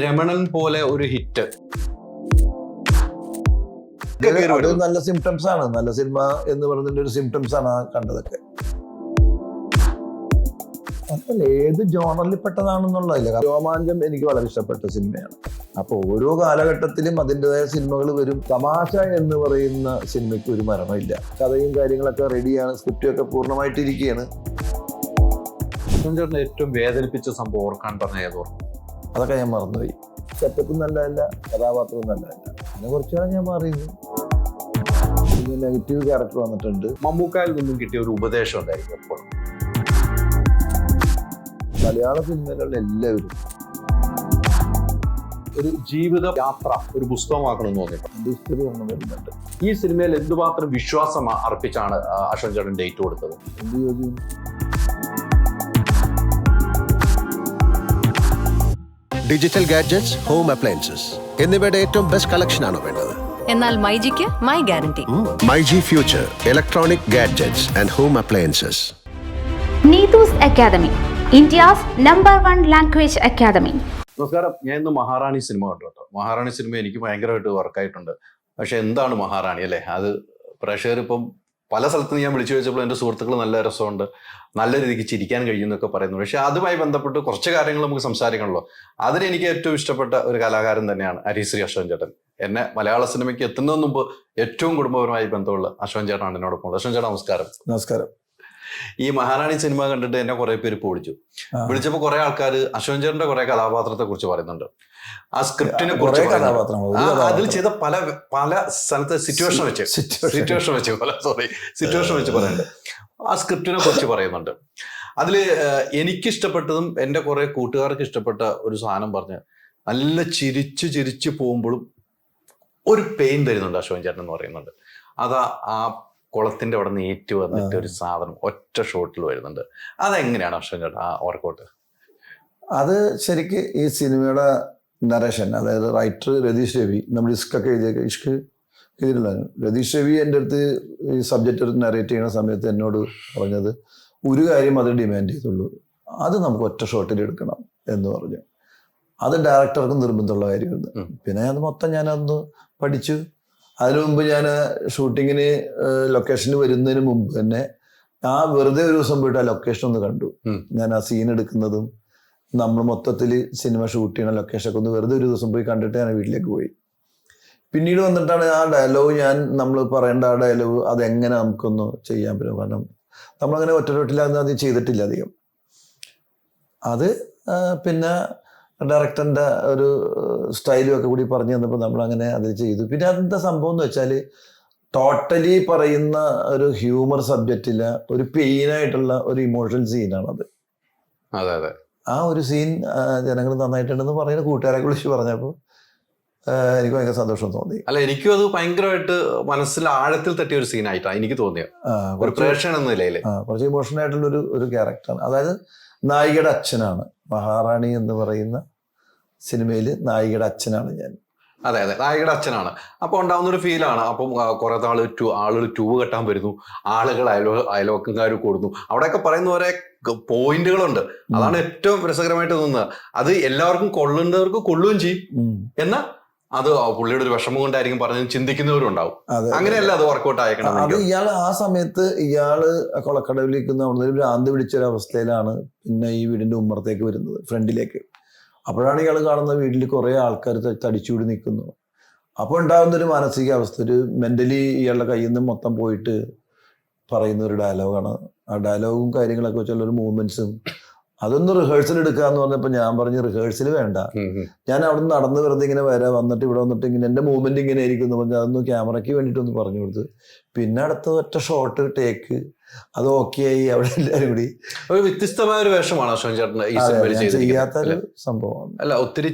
രമണൻ പോലെ ഒരു ഹിറ്റ് അത് നല്ല സിംറ്റംസ് ആണ്. നല്ല സിനിമ എന്ന് പറയുന്നതിന്റെ ഒരു സിംറ്റംസ് ആണ് ആ കണ്ടതൊക്കെ. അതല്ല ഏത് ജോണറിൽ പെട്ടതാണെന്നുള്ളതില്ല. രോമാഞ്ചം എനിക്ക് വളരെ ഇഷ്ടപ്പെട്ട സിനിമയാണ്. അപ്പൊ ഓരോ കാലഘട്ടത്തിലും അതിൻ്റെതായ സിനിമകൾ വരും. തമാശ എന്ന് പറയുന്ന സിനിമയ്ക്ക് ഒരു മരണമില്ല. കഥയും കാര്യങ്ങളൊക്കെ റെഡിയാണ്, സ്ക്രിപ്റ്റൊക്കെ പൂർണ്ണമായിട്ടിരിക്കുകയാണ്. ചേട്ടന് ഏറ്റവും വേദനിപ്പിച്ച സംഭവം ഓർക്കാൻ പറഞ്ഞ ഏതോർക്കും? അതൊക്കെ ഞാൻ മറന്നുപോയി. സെറ്റപ്പും നല്ലതല്ല, കഥാപാത്രവും നല്ലതല്ല. അതിനെ കുറിച്ചാണ് ഞാൻ മാറിയത്. നെഗറ്റീവ് ക്യാരക്ടർ വന്നിട്ടുണ്ട്. മമ്മൂക്കായിൽ നിന്നും കിട്ടിയ ഒരു ഉപദേശം ഉണ്ടായിരിക്കും എപ്പോഴും. മലയാള സിനിമയിലുള്ള എല്ലാവരും ഒരു ജീവിത യാത്ര ഒരു പുസ്തകമാക്കണമെന്ന് തോന്നിയിട്ടുണ്ട്. ഹിസ്റ്ററി ഒന്നും വരുന്നുണ്ട്. ഈ സിനിമയിൽ എന്തുമാത്രം വിശ്വാസം അർപ്പിച്ചാണ് അശ്വൻ ചേട്ടൻ ഡേറ്റ് കൊടുത്തത്? എന്ത് ചോദ്യം? ഡിജിറ്റൽ ഗാഡ്ജറ്റ്സ്, ഹോം അപ്ലയൻസസ് എന്നിവയുടെ ഏറ്റവും ബെസ്റ്റ് കളക്ഷൻ ആണോ വേണ്ടത്? എന്നാൽ മൈജിക്ക് my guarantee. MyG future electronic gadgets and home appliances. Neethu's academy, India's #1 language academy. നമസ്കാരം, ഞാൻ ഇന്ന് മഹാറാണി സിനിമ കണ്ടു കേട്ടോ. മഹാറാണി സിനിമ എനിക്ക് ഭയങ്കരമായിട്ട് വർക്കായിട്ടുണ്ട്. പക്ഷെ എന്താണ് മഹാറാണി അല്ലേ? അത് പ്രേക്ഷകർ ഇപ്പം പല സ്ഥലത്തും ഞാൻ വിളിച്ചു ചോദിച്ചപ്പോൾ എൻ്റെ സുഹൃത്തുക്കൾ നല്ല രസമുണ്ട്, നല്ല രീതിക്ക് ചിരിക്കാൻ കഴിയുമെന്നൊക്കെ പറയുന്നു. പക്ഷെ അതുമായി ബന്ധപ്പെട്ട് കുറച്ച് കാര്യങ്ങൾ നമുക്ക് സംസാരിക്കണമല്ലോ. അതിനെനിക്ക് ഏറ്റവും ഇഷ്ടപ്പെട്ട ഒരു കലാകാരൻ തന്നെയാണ് ഹരിശ്രീ അശ്വൻ ചേട്ടൻ. എന്നെ മലയാള സിനിമയ്ക്ക് എത്തുന്നതിന് മുമ്പ് ഏറ്റവും കുടുംബപരമായി ബന്ധമുള്ള അശ്വൻ ചേട്ടനാണ് എന്നോടൊപ്പം. അശ്വൻ ചേട്ടാ നമസ്കാരം. നമസ്കാരം. ഈ മഹാറാണി സിനിമ കണ്ടിട്ട് എന്നെ കുറെ പേര് ഇപ്പോൾ വിളിച്ചപ്പോൾ കുറെ ആൾക്കാർ അശ്വൻ ചേട്ടന്റെ കുറെ കഥാപാത്രത്തെ കുറിച്ച് പറയുന്നുണ്ട്. ആ സ്ക്രിപ്റ്റിനെ കുറിച്ച് അതിൽ ചെയ്ത പല പല സ്ഥലത്തെ സിറ്റുവേഷൻ വെച്ച് പറയുന്നുണ്ട്. ആ സ്ക്രിപ്റ്റിനെ കുറിച്ച് പറയുന്നുണ്ട്. അതില് എനിക്കിഷ്ടപ്പെട്ടതും എൻ്റെ കുറെ കൂട്ടുകാർക്ക് ഇഷ്ടപ്പെട്ട ഒരു സാധനം പറഞ്ഞ് നല്ല ചിരിച്ച് പോകുമ്പോഴും ഒരു പെയിൻ തരുന്നുണ്ട് അശ്വൻ ചേട്ടൻ എന്ന് പറയുന്നുണ്ട്. അതാ ആ കുളത്തിന്റെ അവിടെ നിന്ന് ഏറ്റു വന്നിട്ട് ഒരു സാധനം ഒറ്റ ഷോട്ടിൽ വരുന്നുണ്ട്. അതെങ്ങനെയാണ് അശ്വൻ ചേട്ടൻ ആ വർക്കൗട്ട്? അത് ശരിക്ക് ഈ സിനിമയുടെ നരേഷൻ, അതായത് റൈറ്റർ രതീഷ് രവി, നമ്മൾ ഇഷ്കൊക്കെ എഴുതിയിട്ടുള്ള രതീഷ് രവി എൻ്റെ അടുത്ത് ഈ സബ്ജക്റ്റ് എടുത്ത് നരേറ്റ് ചെയ്യുന്ന സമയത്ത് എന്നോട് പറഞ്ഞത് ഒരു കാര്യം അത് ഡിമാൻഡ് ചെയ്തുള്ളൂ, അത് നമുക്ക് ഒറ്റ ഷോട്ടിൽ എടുക്കണം എന്ന് പറഞ്ഞു. അത് ഡയറക്ടർക്ക് നിർബന്ധമുള്ള കാര്യമായിരുന്നു. പിന്നെ അത് മൊത്തം ഞാനതൊന്ന് പഠിച്ചു. അതിനു മുമ്പ് ഞാൻ ഷൂട്ടിങ്ങിന് ലൊക്കേഷന് വരുന്നതിന് മുമ്പ് തന്നെ വെറുതെ ഒരു ദിവസം പോയിട്ട് ആ ലൊക്കേഷൻ ഒന്ന് കണ്ടു. ഞാൻ ആ സീൻ എടുക്കുന്നതും നമ്മൾ മൊത്തത്തിൽ സിനിമ ഷൂട്ട് ചെയ്യണ ലൊക്കേഷനൊക്കെ ഒന്ന് വെറുതെ ഒരു ദിവസം പോയി കണ്ടിട്ട് ഞാൻ വീട്ടിലേക്ക് പോയി. പിന്നീട് വന്നിട്ടാണ് ആ ഡയലോഗ് നമ്മൾ പറയേണ്ട ആ ഡയലോഗ് അതെങ്ങനെ നമുക്കൊന്ന് ചെയ്യാൻ പറ്റും. കാരണം നമ്മളങ്ങനെ ഒറ്റ ഷോട്ടിലാകുന്ന അത് ചെയ്തിട്ടില്ല അധികം. അത് പിന്നെ ഡയറക്ടറിൻ്റെ ഒരു സ്റ്റൈലും ഒക്കെ കൂടി പറഞ്ഞു തന്നപ്പോൾ നമ്മളങ്ങനെ അത് ചെയ്തു. പിന്നെ അതെന്താ സംഭവം എന്ന് വെച്ചാൽ ടോട്ടലി പറയുന്ന ഒരു ഹ്യൂമർ സബ്ജക്റ്റില്ല, ഒരു പെയിനായിട്ടുള്ള ഒരു ഇമോഷണൽ സീനാണത്. അതെ അതെ. ആ ഒരു സീൻ ജനങ്ങൾ നന്നായിട്ടുണ്ടെന്ന് പറയുന്ന കൂട്ടുകാരെ വിളിച്ച് പറഞ്ഞപ്പോൾ എനിക്ക് ഭയങ്കര സന്തോഷം തോന്നി. അല്ല, എനിക്കും അത് ഭയങ്കരമായിട്ട് മനസ്സിൽ ആഴത്തിൽ തട്ടിയ ഒരു സീനായിട്ടാണ് എനിക്ക് തോന്നിയത്. കുറച്ച് ഇമോഷണൽ ആയിട്ടുള്ള ഒരു ക്യാരക്ടറാണ്. അതായത് നായികയുടെ അച്ഛനാണ് മഹാറാണി എന്ന് പറയുന്ന സിനിമയിൽ നായികയുടെ അച്ഛനാണ് ഞാൻ. അതെ അതെ, നായികയുടെ അച്ഛനാണ്. അപ്പൊ ഉണ്ടാവുന്ന ഒരു ഫീലാണ്. അപ്പം കുറെ ആളുകൾ ട്യൂബ് കെട്ടാൻ വരുന്നു, ആളുകൾ അയൽവക്കക്കാർ കൂടുന്നു, അവിടെയൊക്കെ പറയുന്ന ഓരോ പോയിന്റുകളുണ്ട്. അതാണ് ഏറ്റവും രസകരമായിട്ട് തോന്നുന്നത്. അത് എല്ലാവർക്കും കൊള്ളേണ്ടവർക്ക് കൊള്ളുകയും ചെയ്യും, എന്നാൽ അത് പുള്ളിയുടെ ഒരു വിഷമം കൊണ്ടായിരിക്കും പറഞ്ഞത് ചിന്തിക്കുന്നവരും ഉണ്ടാവും. അങ്ങനെയല്ല അത് വർക്കൗട്ട് ആയേക്കണം. അത് ഇയാള് ആ സമയത്ത് ഇയാള് കൊളക്കടവിലേക്ക് അവിടെ ഭ്രാന്ത് പിടിച്ചൊരവസ്ഥയിലാണ് പിന്നെ ഈ വീടിന്റെ ഉമ്മറത്തേക്ക് വരുന്നത്, ഫ്രണ്ടിലേക്ക്. അപ്പോഴാണ് ഇയാൾ കാണുന്നത് വീട്ടിൽ കുറെ ആൾക്കാർ തടിച്ചുകൂടി നിൽക്കുന്നു. അപ്പോൾ ഉണ്ടാകുന്ന ഒരു മാനസികാവസ്ഥ, ഒരു മെന്റലി ഇയാളുടെ കയ്യിൽ നിന്ന് മൊത്തം പോയിട്ട് പറയുന്ന ഒരു ഡയലോഗാണ്. ആ ഡയലോഗും കാര്യങ്ങളൊക്കെ വെച്ചുള്ള ഒരു മൂവ്മെന്റ്സും അതൊന്ന് റിഹേഴ്സൽ എടുക്കാന്ന് പറഞ്ഞപ്പോൾ ഞാൻ പറഞ്ഞു റിഹേഴ്സൽ വേണ്ട, ഞാൻ അവിടെ നിന്ന് നടന്ന് വെറുതെ ഇങ്ങനെ വന്നിട്ട് ഇവിടെ വന്നിട്ട് ഇങ്ങനെ എൻ്റെ മൂവ്മെന്റ് ഇങ്ങനെ ആയിരിക്കും എന്ന് പറഞ്ഞാൽ അതൊന്ന് ക്യാമറയ്ക്ക് വേണ്ടിയിട്ടൊന്ന് പറഞ്ഞു കൊടുത്ത്. പിന്നെ അടുത്ത ഒറ്റ ഷോട്ട് ടേക്ക് അത് ഓക്കെ ആയി. അവിടെ എല്ലാവരും കൂടി ഒരു വ്യത്യസ്തമായ ഒരു വേഷമാണ് അശ്വൻ ചേട്ടൻ ഈ സിനിമയിൽ ചെയ്യാത്തൊരു സംഭവമാണ്. അല്ല, ഒത്തിരി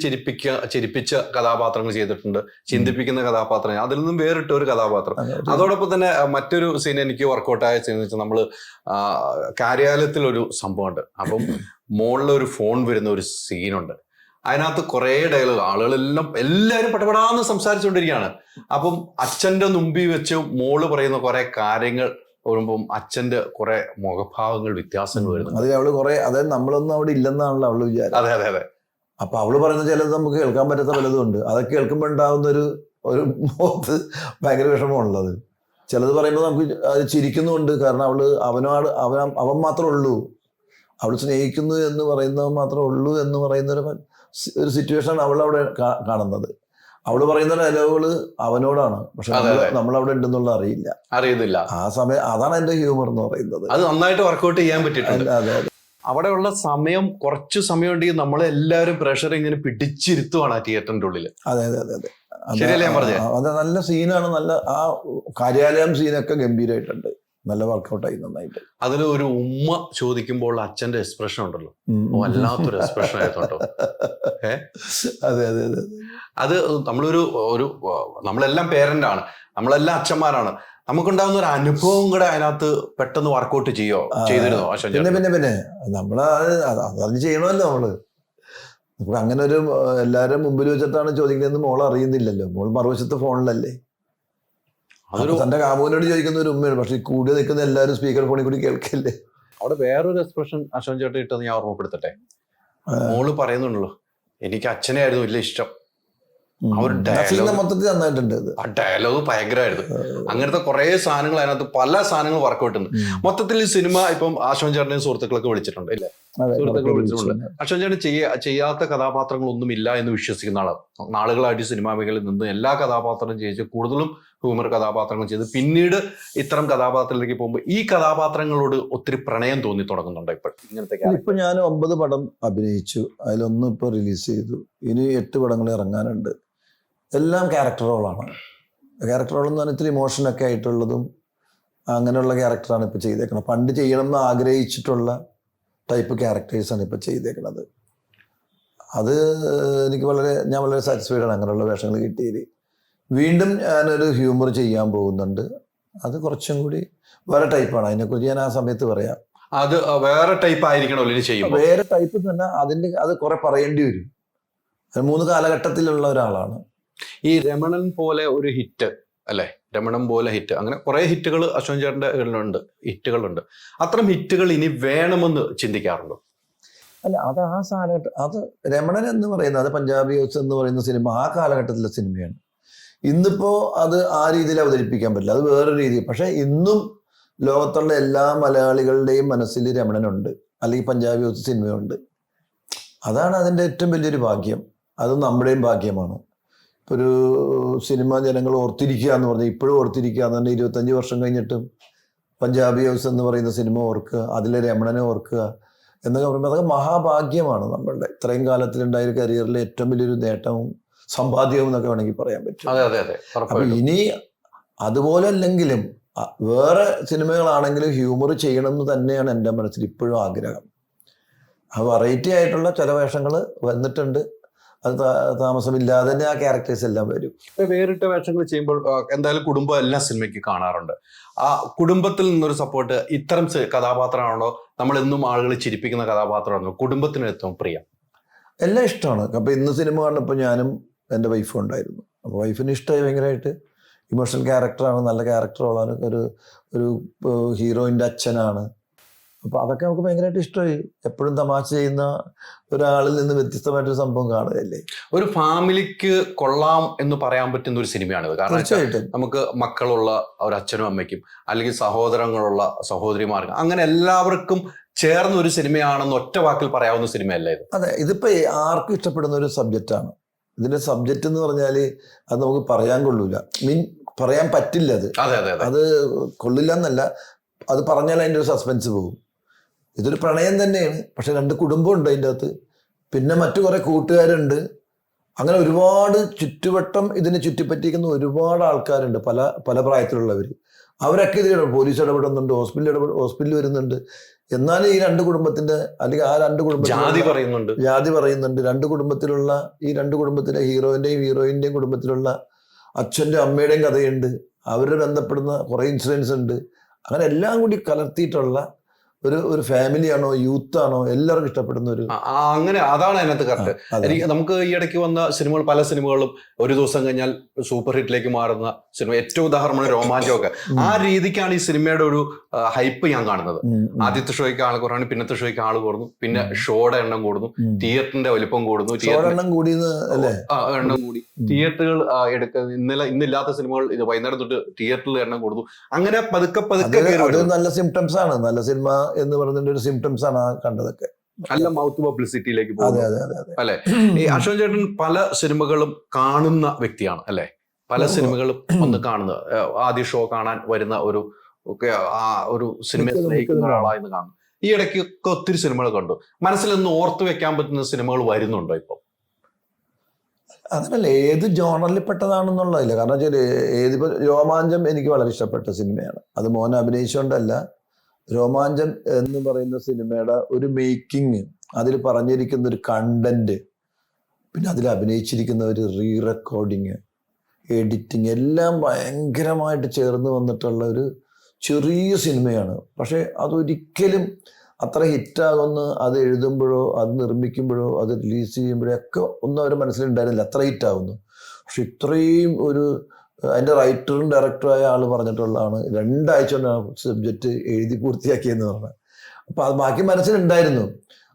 ചിരിപ്പിച്ച കഥാപാത്രങ്ങൾ ചെയ്തിട്ടുണ്ട്, ചിന്തിപ്പിക്കുന്ന കഥാപാത്രങ്ങൾ, അതിൽ നിന്നും വേറിട്ട ഒരു കഥാപാത്രം. അതോടൊപ്പം തന്നെ മറ്റൊരു സീൻ എനിക്ക് വർക്കൗട്ടായ സീൻ എന്ന് വെച്ചാൽ നമ്മള് കാര്യാലയത്തിൽ ഒരു സംഭവമുണ്ട്. അപ്പം മുകളിലൊരു ഫോൺ വരുന്ന ഒരു സീനുണ്ട്. അതിനകത്ത് കുറെ ഡയലോഗ്, എല്ലാവരും പടപടാന്ന് സംസാരിച്ചുകൊണ്ടിരിക്കുകയാണ്. അപ്പം അച്ഛന്റെ മുമ്പിൽ വെച്ച് മോള് പറയുന്ന കുറെ കാര്യങ്ങൾ വരുമ്പം അച്ഛന്റെ കുറെ മുഖഭാവങ്ങൾ വ്യത്യാസങ്ങൾ വരുന്നു. അത് അവള് കുറെ, അതായത് നമ്മളൊന്നും അവിടെ ഇല്ലെന്നാണല്ലോ അവള് വിചാരം. അതെ അതെ അതെ. അപ്പൊ അവള് പറയുന്ന ചിലത് നമുക്ക് കേൾക്കാൻ പറ്റാത്ത പലതും ഉണ്ട്. അതൊക്കെ കേൾക്കുമ്പോൾ ഉണ്ടാകുന്ന ഒരു മുഖത്ത് ഭയങ്കര വിഷമമുള്ളത്. ചിലത് പറയുമ്പോൾ നമുക്ക് അത് ചിരിക്കുന്നുണ്ട്. കാരണം അവൻ മാത്രമേ ഉള്ളൂ, അവൾ സ്നേഹിക്കുന്നു എന്ന് പറയുന്നവൻ മാത്രമേ ഉള്ളൂ എന്ന് പറയുന്ന ഒരു സിറ്റുവേഷൻ അവളവിടെ കാണുന്നത്. അവള് പറയുന്ന ഡയലോഗുകള് അവനോടാണ്, പക്ഷെ നമ്മളവിടെ ഉണ്ടെന്നുള്ള അറിയുന്നില്ല. ആ സമയം അതാണ് എന്റെ ഹ്യൂമർ എന്ന് പറയുന്നത്. അത് നന്നായിട്ട് വർക്ക്ഔട്ട് ചെയ്യാൻ പറ്റിയിട്ടുണ്ട്. അതെ. അവിടെയുള്ള സമയം, കുറച്ച് സമയം ഉണ്ടെങ്കിൽ നമ്മളെല്ലാവരും പ്രഷർ ഇങ്ങനെ പിടിച്ചിരുത്തുവാണ് ആ തിയേറ്ററിന്റെ ഉള്ളിൽ. അതെ. ശരിയല്ലേ ഞാൻ പറഞ്ഞത്? അത് നല്ല സീനാണ്. നല്ല ആ കാര്യാലയം സീനൊക്കെ ഗംഭീരമായിട്ടുണ്ട്. നല്ല വർക്കൗട്ടായി നന്നായിട്ട്. അതിൽ ഒരു ഉമ്മ ചോദിക്കുമ്പോൾ അച്ഛന്റെ എക്സ്പ്രഷൻ ഉണ്ടല്ലോ, വല്ലാത്തൊരു എക്സ്പ്രഷൻ ആയിരുന്നുണ്ടോ. അതെ. അത് നമ്മളെല്ലാം പേരന്റ് ആണ്, നമ്മളെല്ലാം അച്ഛന്മാരാണ്. നമുക്കുണ്ടാകുന്ന ഒരു അനുഭവം കൂടെ അതിനകത്ത് പെട്ടെന്ന് വർക്കൗട്ട് ചെയ്തിരുന്നോ? പിന്നെ നമ്മളത് ചെയ്യണമല്ലോ നമ്മള്. നമുക്ക് അങ്ങനെ ഒരു എല്ലാവരും മുമ്പിൽ വെച്ചിട്ടാണ് ചോദിക്കുന്നതെന്ന് മോൾ അറിയുന്നില്ലല്ലോ. മോൾ മറുവശത്ത് ഫോണിലല്ലേ. തന്റെ കാമുവിനോട് ചോദിക്കുന്ന ഒരു ഉമ്മയാണ്, പക്ഷെ കൂടി നിൽക്കുന്ന എല്ലാവരും സ്പീക്കർ ഫോണിൽ കൂടി കേൾക്കല്ലേ. അവിടെ വേറൊരു എക്സ്പ്രഷൻ അശ്വൻ ചേട്ടൻ ഇട്ടത് ഞാൻ ഓർമ്മപ്പെടുത്തട്ടെ. മോള് പറയുന്നുണ്ടല്ലോ, എനിക്ക് അച്ഛനെ ആയിരുന്നു വലിയ ഇഷ്ടം. മൊത്തത്തിൽ നന്നായിട്ടുണ്ട്. ആ ഡയലോഗ് ഭയങ്കരമായിരുന്നു. അങ്ങനത്തെ കുറെ സാധനങ്ങൾ അതിനകത്ത്, പല സാധനങ്ങൾ വർക്കൗട്ട് ഉണ്ട്. മൊത്തത്തിൽ ഈ സിനിമ ഇപ്പം അശ്വൻ ചേട്ടനെയും സുഹൃത്തുക്കളൊക്കെ വിളിച്ചിട്ടുണ്ട് ഇല്ലേ? സുഹൃത്തുക്കളെ വിളിച്ചിട്ടുണ്ട്. അശ്വൻ ചേട്ടൻ ചെയ്യാത്ത കഥാപാത്രങ്ങളൊന്നും ഇല്ല എന്ന് വിശ്വസിക്കുന്ന ആളാണ്. നാളുകളായിട്ട് സിനിമാ മേഖലയിൽ നിന്ന് എല്ലാ കഥാപാത്രങ്ങളും ചെയ്ത് കൂടുതലും ഹ്യൂമർ കഥാപാത്രങ്ങൾ ചെയ്ത് പിന്നീട് ഇത്തരം കഥാപാത്രത്തിലേക്ക് പോകുമ്പോൾ ഈ കഥാപാത്രങ്ങളോട് ഒത്തിരി പ്രണയം തോന്നി തുടങ്ങുന്നുണ്ട് ഇങ്ങനത്തെ. ഇപ്പൊ ഞാൻ 9 പടം അഭിനയിച്ചു, അതിലൊന്നും ഇപ്പൊ റിലീസ് ചെയ്തു. ഇനി 8 പടങ്ങൾ ഇറങ്ങാനുണ്ട്. എല്ലാം ക്യാരക്ടർ റോളാണ്. ക്യാരക്ടർ റോൾ എന്ന് പറഞ്ഞാൽ ഇത്തിരി ഇമോഷനൊക്കെ ആയിട്ടുള്ളതും അങ്ങനെയുള്ള ക്യാരക്ടറാണ് ഇപ്പോൾ ചെയ്തേക്കുന്നത്. പണ്ട് ചെയ്യണം എന്ന് ആഗ്രഹിച്ചിട്ടുള്ള ടൈപ്പ് ക്യാരക്ടേഴ്സാണ് ഇപ്പോൾ ചെയ്തേക്കുന്നത്. അത് എനിക്ക് ഞാൻ വളരെ സാറ്റിസ്ഫൈഡ് ആണ് അങ്ങനെയുള്ള വേഷങ്ങൾ കിട്ടിയത്. വീണ്ടും ഞാനൊരു ഹ്യൂമർ ചെയ്യാൻ പോകുന്നുണ്ട്. അത് കുറച്ചും കൂടി വേറെ ടൈപ്പാണ്. അതിനെക്കുറിച്ച് ഞാൻ ആ സമയത്ത് പറയാം. അത് വേറെ ടൈപ്പ് ആയിരിക്കണം. വേറെ ടൈപ്പ് തന്നെ. അത് കുറെ പറയേണ്ടി വരും. 3 കാലഘട്ടത്തിലുള്ള ഒരാളാണ്. ഈ രമണൻ പോലെ ഒരു ഹിറ്റ് അല്ലെ, രമണൻ പോലെ ഹിറ്റ്, അങ്ങനെ കുറെ ഹിറ്റുകൾ അശ്വൻ ചേട്ടൻ്റെ ഹിറ്റുകളുണ്ട്. അത്തരം ഹിറ്റുകൾ ഇനി വേണമെന്ന് ചിന്തിക്കാറുണ്ടോ? അല്ല, അത് ആ കാലഘട്ടം. അത് രമണൻ എന്ന് പറയുന്നത്, അത് പഞ്ചാബി ഹൗസ് എന്ന് പറയുന്ന സിനിമ ആ കാലഘട്ടത്തിലെ സിനിമയാണ്. ഇന്നിപ്പോ അത് ആ രീതിയിൽ അവതരിപ്പിക്കാൻ പറ്റില്ല, അത് വേറെ രീതി. പക്ഷെ ഇന്നും ലോകത്തുള്ള എല്ലാ മലയാളികളുടെയും മനസ്സിൽ രമണനുണ്ട്, അല്ലെങ്കിൽ പഞ്ചാബി ഹൗസ് സിനിമയുണ്ട്. അതാണ് അതിൻ്റെ ഏറ്റവും വലിയൊരു ഭാഗ്യം. അത് നമ്മുടെയും ഭാഗ്യമാണ്. ഒരു സിനിമ ജനങ്ങൾ ഓർത്തിരിക്കുക എന്ന് പറഞ്ഞാൽ, ഇപ്പോഴും ഓർത്തിരിക്കുക എന്ന് പറഞ്ഞാൽ 25 വർഷം കഴിഞ്ഞിട്ടും പഞ്ചാബി ഹൗസ് എന്ന് പറയുന്ന സിനിമ ഓർക്കുക, അതിലെ രമണനെ ഓർക്കുക എന്നൊക്കെ പറയുമ്പോൾ അതൊക്കെ മഹാഭാഗ്യമാണ്. നമ്മളുടെ ഇത്രയും കാലത്തിലുണ്ടായ ഒരു കരിയറിലെ ഏറ്റവും വലിയൊരു നേട്ടവും സമ്പാദ്യവും എന്നൊക്കെ വേണമെങ്കിൽ പറയാൻ പറ്റും. അപ്പൊ ഇനി അതുപോലെ അല്ലെങ്കിലും വേറെ സിനിമകളാണെങ്കിലും ഹ്യൂമർ ചെയ്യണം എന്ന് തന്നെയാണ് എൻ്റെ മനസ്സിൽ ഇപ്പോഴും ആഗ്രഹം. ആ വെറൈറ്റി ആയിട്ടുള്ള ചില വേഷങ്ങൾ വന്നിട്ടുണ്ട്. അത് താമസമില്ലാതെ തന്നെ ആ ക്യാരക്ടേഴ്സ് എല്ലാം വരും. വേറിട്ട വേഷങ്ങൾ ചെയ്യുമ്പോൾ എന്തായാലും കുടുംബം എല്ലാ സിനിമയ്ക്ക് കാണാറുണ്ട്. ആ കുടുംബത്തിൽ നിന്നൊരു സപ്പോർട്ട് ഇത്തരം കഥാപാത്രമാണോ, നമ്മൾ എന്നും ആളുകൾ ചിരിപ്പിക്കുന്ന കഥാപാത്രമാണോ കുടുംബത്തിന് ഏറ്റവും പ്രിയം? എല്ലാം ഇഷ്ടമാണ്. അപ്പൊ ഇന്ന് സിനിമ കണ്ടപ്പോൾ ഞാനും എൻ്റെ വൈഫും ഉണ്ടായിരുന്നു. അപ്പോൾ വൈഫിന് ഇഷ്ടമായി ഭയങ്കരമായിട്ട്. ഇമോഷണൽ ക്യാരക്ടറാണ്, നല്ല ക്യാരക്ടറുള്ളതാണ്, ഒരു ഹീറോയിൻ്റെ അച്ഛനാണ്. അപ്പോൾ അതൊക്കെ നമുക്ക് ഭയങ്കരമായിട്ട് ഇഷ്ടമായി. എപ്പോഴും തമാശ ചെയ്യുന്ന ഒരാളിൽ നിന്ന് വ്യത്യസ്തമായിട്ടൊരു സംഭവം കാണുകയല്ലേ. ഒരു ഫാമിലിക്ക് കൊള്ളാം എന്ന് പറയാൻ പറ്റുന്ന ഒരു സിനിമയാണിത്. കാരണം നമുക്ക് മക്കളുള്ള ഒരു അച്ഛനും അമ്മയ്ക്കും, അല്ലെങ്കിൽ സഹോദരങ്ങളുള്ള സഹോദരിമാർക്കും, അങ്ങനെ എല്ലാവർക്കും ചേർന്ന ഒരു സിനിമയാണെന്ന് ഒറ്റ വാക്കിൽ പറയാവുന്ന സിനിമയല്ലേ ഇത്? അതെ, ഇതിപ്പോ ആർക്കും ഇഷ്ടപ്പെടുന്ന ഒരു സബ്ജക്റ്റാണ്. ഇതിന്റെ സബ്ജക്റ്റ് എന്ന് പറഞ്ഞാൽ അത് നമുക്ക് പറയാൻ കൊള്ളൂല, പറയാൻ പറ്റില്ല. അത് കൊള്ളില്ല എന്നല്ല, അത് പറഞ്ഞാൽ അതിൻ്റെ ഒരു സസ്പെൻസ് പോകും. ഇതൊരു പ്രണയം തന്നെയാണ്, പക്ഷെ 2 കുടുംബമുണ്ട് അതിൻ്റെ അകത്ത്, പിന്നെ മറ്റു കുറെ കൂട്ടുകാരുണ്ട്. അങ്ങനെ ഒരുപാട് ചുറ്റുവട്ടം ഇതിനെ ചുറ്റിപ്പറ്റിക്കുന്ന ഒരുപാട് ആൾക്കാരുണ്ട്, പല പ്രായത്തിലുള്ളവർ. അവരൊക്കെ ഇതിൽ പോലീസ് ഇടപെടുന്നുണ്ട്, ഹോസ്പിറ്റലിൽ വരുന്നുണ്ട്. എന്നാലും ഈ 2 കുടുംബത്തിന്റെ, അല്ലെങ്കിൽ ആ 2 കുടുംബത്തിൽ ജാതി പറയുന്നുണ്ട്. 2 കുടുംബത്തിലുള്ള ഈ 2 കുടുംബത്തിലെ ഹീറോയിന്റെയും കുടുംബത്തിലുള്ള അച്ഛൻ്റെ അമ്മയുടെയും കഥയുണ്ട്. അവരുടെ ബന്ധപ്പെടുന്ന കുറെ ഇൻസിഡൻസ് ഉണ്ട്. അങ്ങനെ എല്ലാം കൂടി കലർത്തിയിട്ടുള്ള ഒരു ഫാമിലിയാണോ യൂത്താണോ എല്ലാവർക്കും ഇഷ്ടപ്പെടുന്ന ഒരു അങ്ങനെ അതാണ് അതിനകത്ത് കറക്റ്റ്. എനിക്ക് നമുക്ക് ഈ ഇടയ്ക്ക് വന്ന സിനിമകൾ, പല സിനിമകളും ഒരു ദിവസം കഴിഞ്ഞാൽ സൂപ്പർ ഹിറ്റിലേക്ക് മാറുന്ന സിനിമ, ഏറ്റവും ഉദാഹരണമാണ് രോമാഞ്ചമൊക്കെ. ആ രീതിക്കാണ് ഈ സിനിമയുടെ ഒരു ഹൈപ്പ് ഞാൻ കാണുന്നത്. ആദ്യത്തെ ഷോയ്ക്ക് ആൾ കുറവാണ്, പിന്നത്തെ ഷോയ്ക്ക് ആൾ കൂടുന്നു, പിന്നെ ഷോയുടെ എണ്ണം കൂടുന്നു, തിയേറ്ററിന്റെ വലിപ്പം കൂടുന്നു, എണ്ണം കൂടി, തിയേറ്ററുകൾ ഇന്നില്ലാത്ത സിനിമകൾ ഇത് വൈകുന്നേരം തൊട്ട് തിയേറ്ററിൽ എണ്ണം കൂടുന്നു. അങ്ങനെ പതുക്കെ നല്ല സിംറ്റംസ് ആണ്. നല്ല സിനിമ എന്ന് പറയുന്നതിന്റെ ഒരു സിംറ്റംസ് ആണ് കണ്ടതൊക്കെ. നല്ല മൗത്ത് പബ്ലിസിറ്റിയിലേക്ക് പോകുന്നത് അല്ലെ. ഈ അശോകൻ ചേട്ടൻ പല സിനിമകളും കാണുന്ന വ്യക്തിയാണ് അല്ലെ. പല സിനിമകളും ഒന്ന് കാണുന്നത്, ആദ്യ ഷോ കാണാൻ വരുന്ന ഒരു സിനിമയെ സ്നേഹിക്കുന്ന ഒരാളായെന്ന് കാണുന്നു. ഈ ഇടയ്ക്കൊക്കെ ഒത്തിരി സിനിമകൾ കണ്ടു. മനസ്സിലൊന്ന് ഓർത്തു വെക്കാൻ പറ്റുന്ന സിനിമകൾ വരുന്നുണ്ടോ ഇപ്പൊ? അങ്ങനല്ല, ഏത് ജോണറിൽ പെട്ടതാണെന്നുള്ളതില്ല. കാരണം വെച്ചാൽ ഏതിപ്പോ രോമാഞ്ചം എനിക്ക് വളരെ ഇഷ്ടപ്പെട്ട സിനിമയാണ്. അത് മോൻ അഭിനയിച്ചുകൊണ്ടല്ല. രോമാഞ്ചം എന്ന് പറയുന്ന സിനിമയുടെ ഒരു മേക്കിങ്, അതിൽ പറഞ്ഞിരിക്കുന്ന ഒരു കണ്ടന്റ്, പിന്നെ അതിൽ അഭിനയിച്ചിരിക്കുന്ന ഒരു റീ റെക്കോർഡിങ്, എഡിറ്റിങ് എല്ലാം ഭയങ്കരമായിട്ട് ചേർന്ന് വന്നിട്ടുള്ള ഒരു ചെറിയ സിനിമയാണ്. പക്ഷെ അതൊരിക്കലും അത്ര ഹിറ്റാകുമെന്ന് അത് എഴുതുമ്പോഴോ അത് നിർമ്മിക്കുമ്പോഴോ അത് റിലീസ് ചെയ്യുമ്പോഴോ ഒക്കെ ഒന്നും അവർ മനസ്സിലുണ്ടായിരുന്നില്ല അത്ര ഹിറ്റാകുന്നു. പക്ഷെ ഇത്രയും അതിൻ്റെ റൈറ്ററും ഡയറക്ടറുമായ ആൾ പറഞ്ഞിട്ടുള്ളതാണ് 2 ആഴ്ച കൊണ്ടാണ് സബ്ജക്റ്റ് എഴുതി പൂർത്തിയാക്കിയെന്ന് പറഞ്ഞത്. അപ്പോൾ അത് ബാക്കി മനസ്സിലുണ്ടായിരുന്നു.